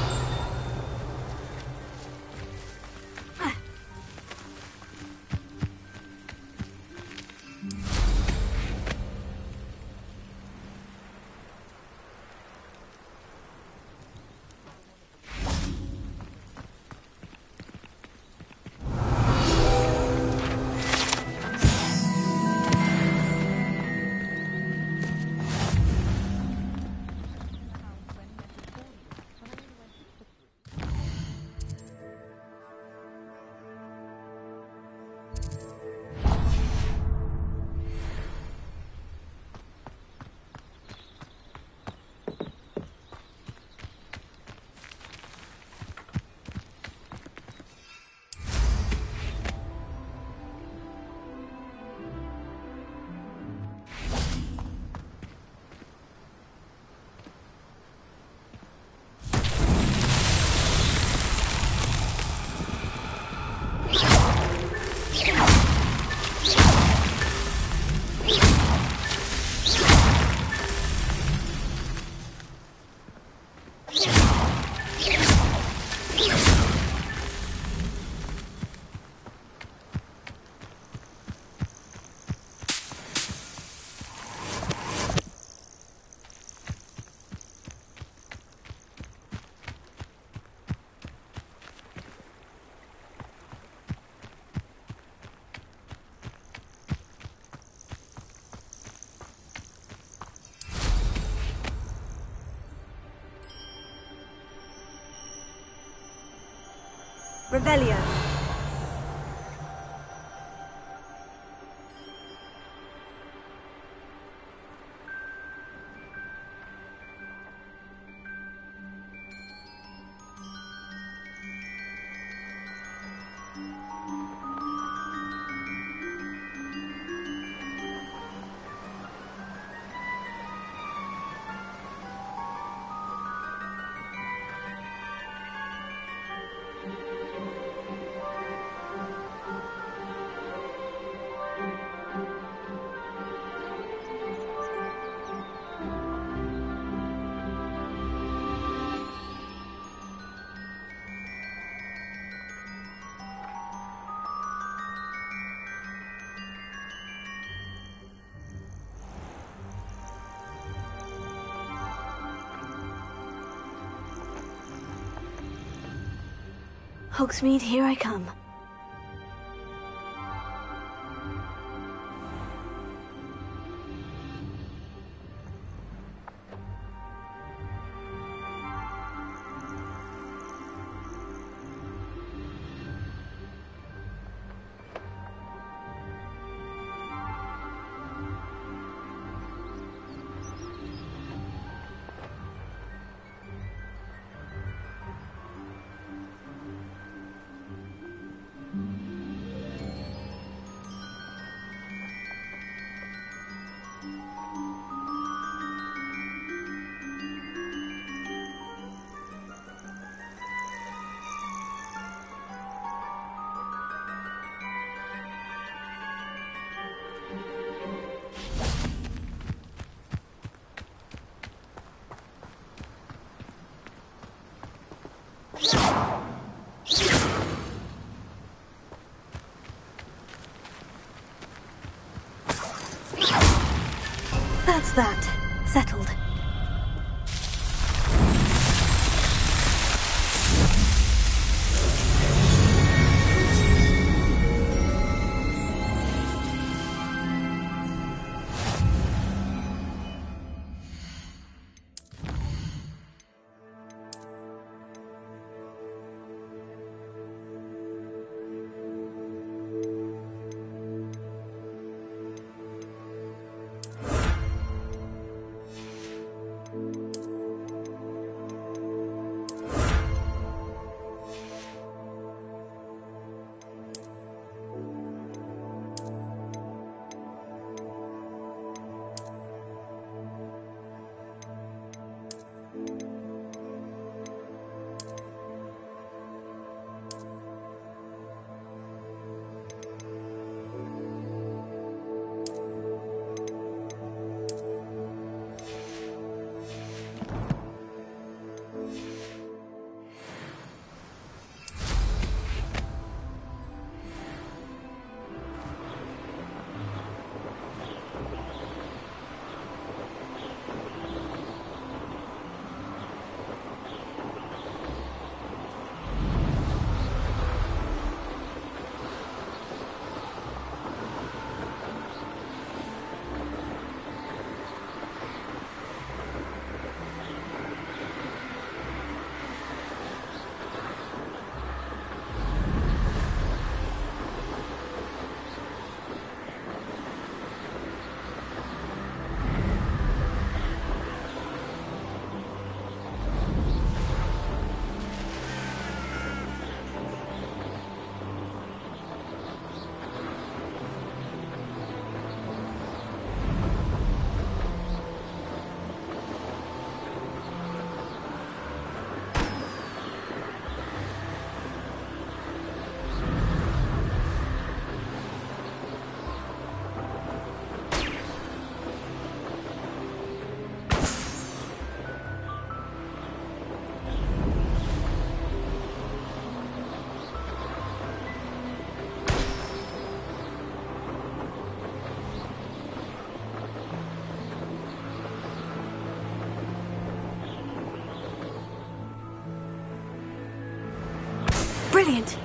Revelio. Hogsmeade, here I come. That's that. Settled. Brilliant!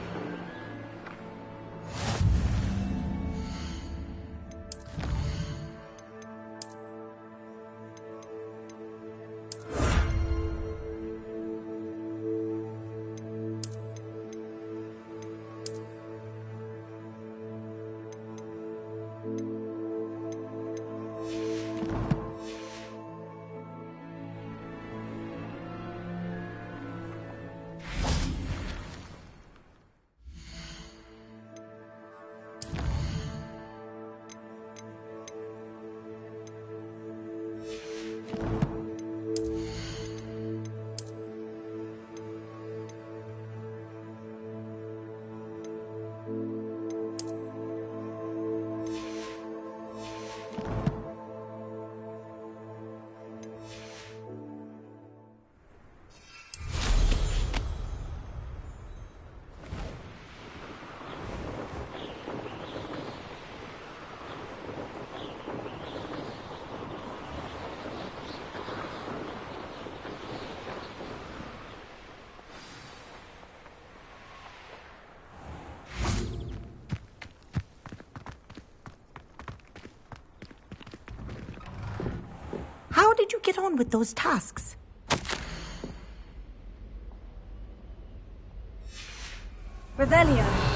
How did you get on with those tasks? Revelio.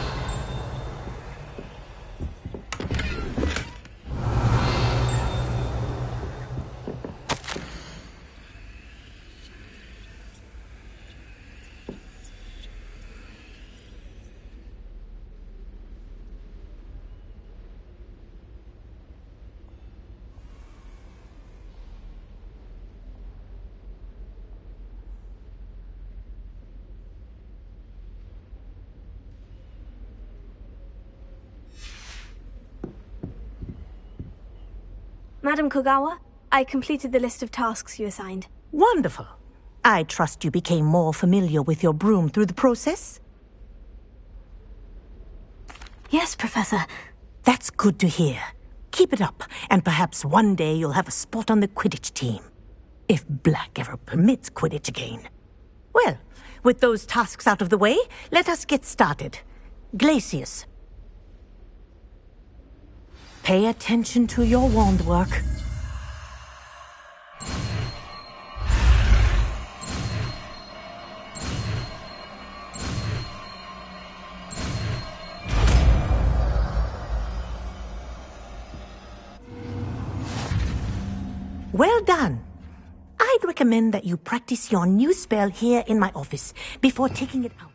Madam Kogawa, I completed the list of tasks you assigned. Wonderful. I trust you became more familiar with your broom through the process? Yes, Professor. That's good to hear. Keep it up, and perhaps one day you'll have a spot on the Quidditch team. If Black ever permits Quidditch again. Well, with those tasks out of the way, let us get started. Glacius. Pay attention to your wand work. Well done. I'd recommend that you practice your new spell here in my office before taking it out.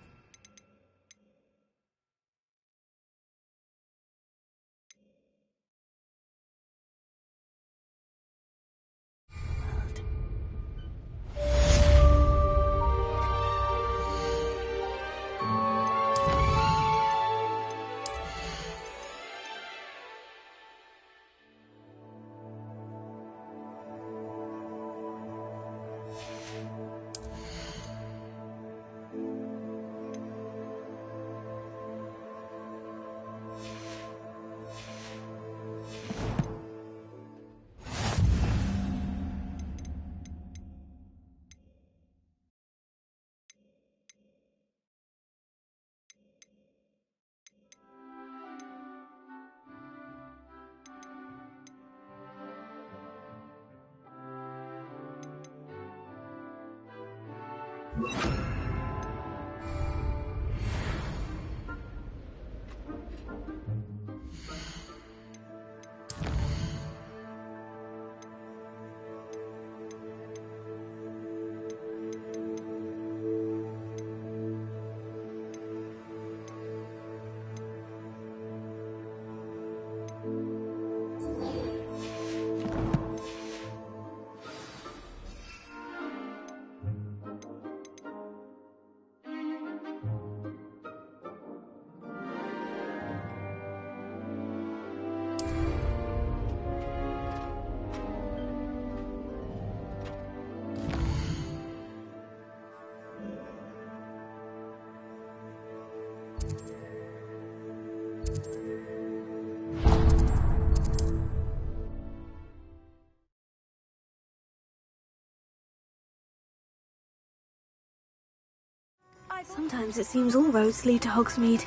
Sometimes it seems all roads lead to Hogsmeade.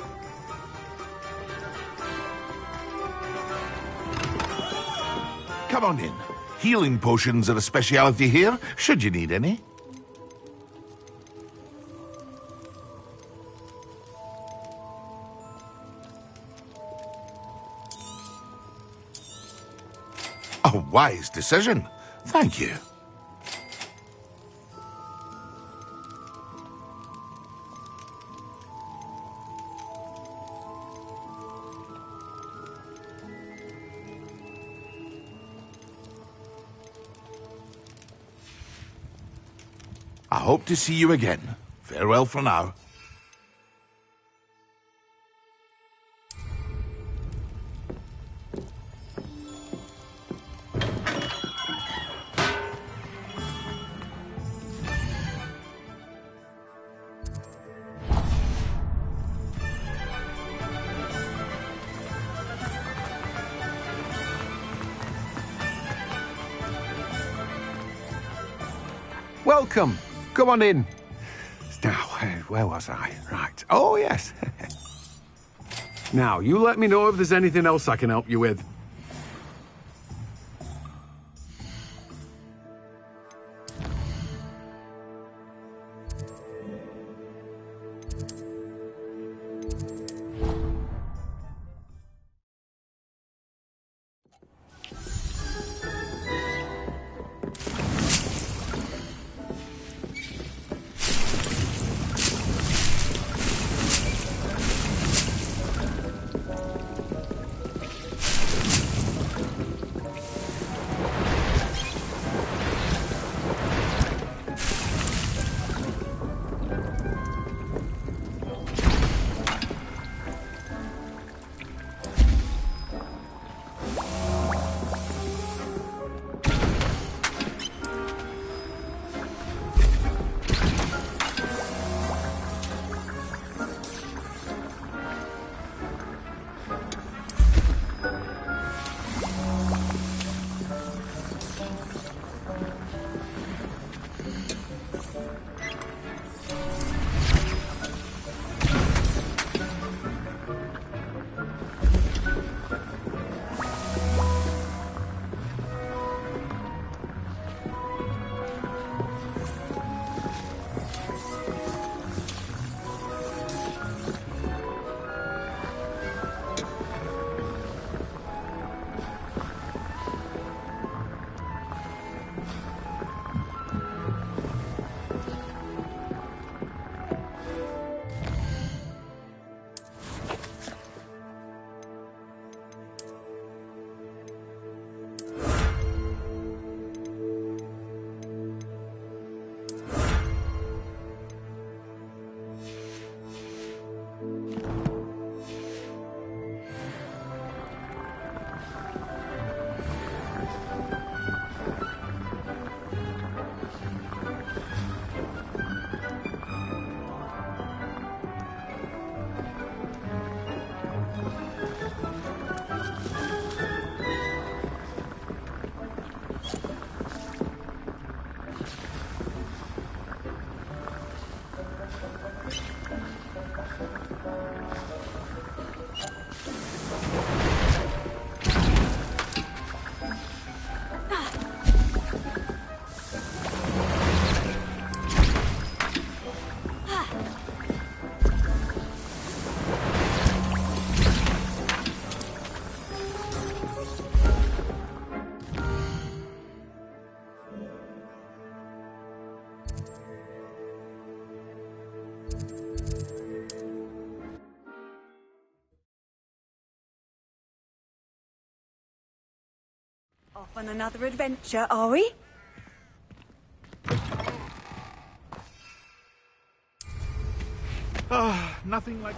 Come on in. Healing potions are a speciality here, should you need any. A wise decision. Thank you. I hope to see you again. Farewell for now. Welcome. Come on in. Now, where was I? Right. Oh, yes. Now, you let me know if there's anything else I can help you with. on another adventure, are we? Nothing like...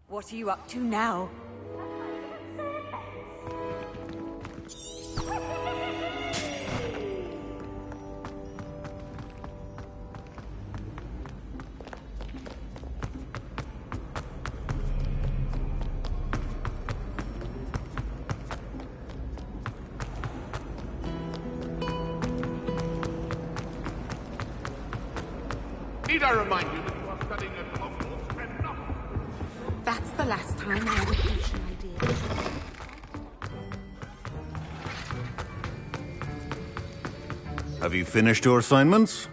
What are you up to now? Need I remind you that you are studying at Hogwarts and not... That's the last time I would teach an idea. Have you finished your assignments?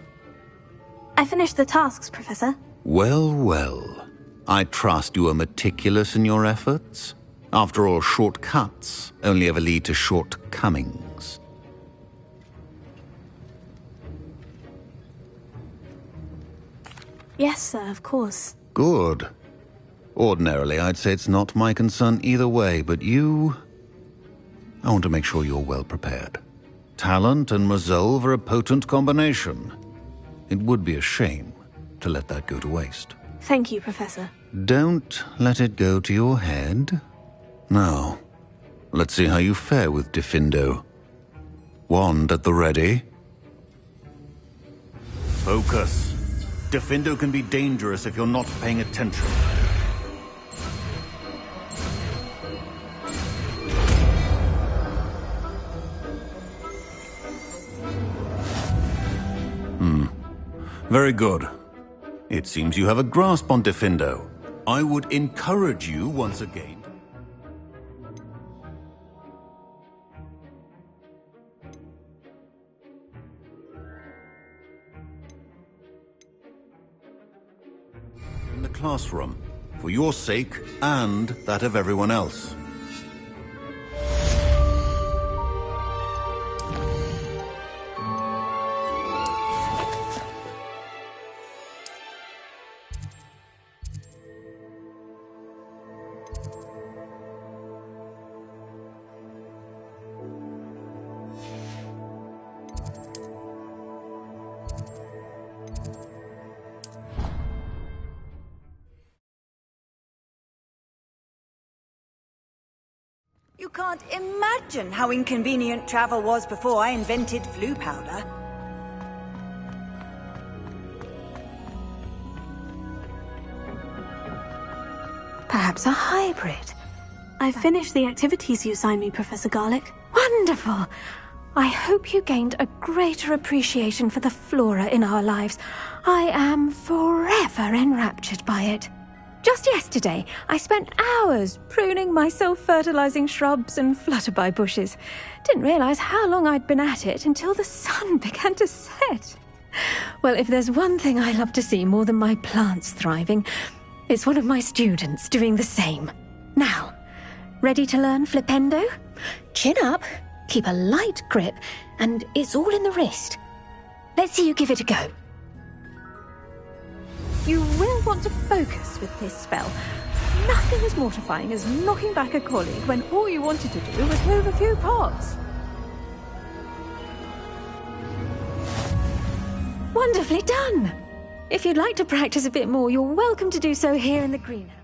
I finished the tasks, Professor. Well, well. I trust you are meticulous in your efforts. After all, shortcuts only ever lead to shortcomings. Yes, sir, of course. Good. Ordinarily, I'd say it's not my concern either way, but you... I want to make sure you're well prepared. Talent and resolve are a potent combination. It would be a shame to let that go to waste. Thank you, Professor. Don't let it go to your head. Now, let's see how you fare with Diffindo. Wand at the ready. Focus. Diffindo can be dangerous if you're not paying attention. Very good. It seems you have a grasp on Diffindo. I would encourage you once again. In the classroom, for your sake and that of everyone else. You can't imagine how inconvenient travel was before I invented flu powder. Perhaps a hybrid. I've finished the activities you assigned me, Professor Garlick. Wonderful! I hope you gained a greater appreciation for the flora in our lives. I am forever enraptured by it. Just yesterday, I spent hours pruning my self-fertilizing shrubs and flutterby bushes. Didn't realize how long I'd been at it until the sun began to set. Well, if there's one thing I love to see more than my plants thriving, it's one of my students doing the same. Now, ready to learn Flipendo? Chin up, keep a light grip, and it's all in the wrist. Let's see you give it a go. You will want to focus with this spell. Nothing as mortifying as knocking back a colleague when all you wanted to do was move a few pots. Wonderfully done! If you'd like to practice a bit more, you're welcome to do so here in the greenhouse.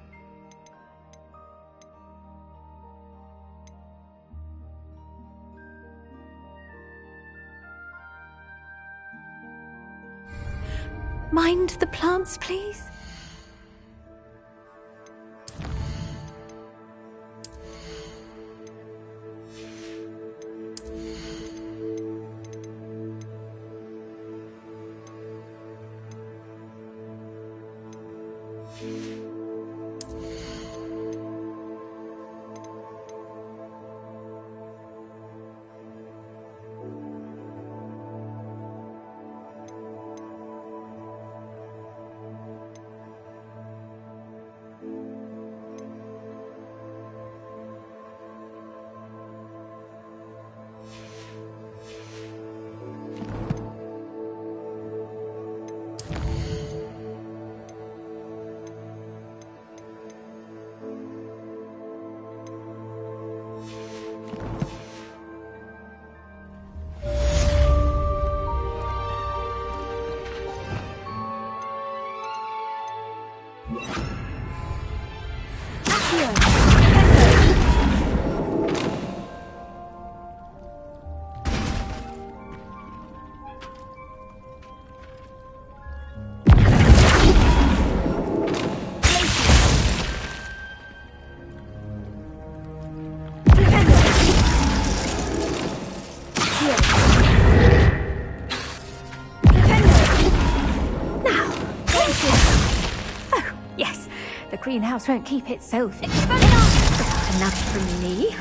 Mind the plants, please? Greenhouse won't keep itself. Enough from me.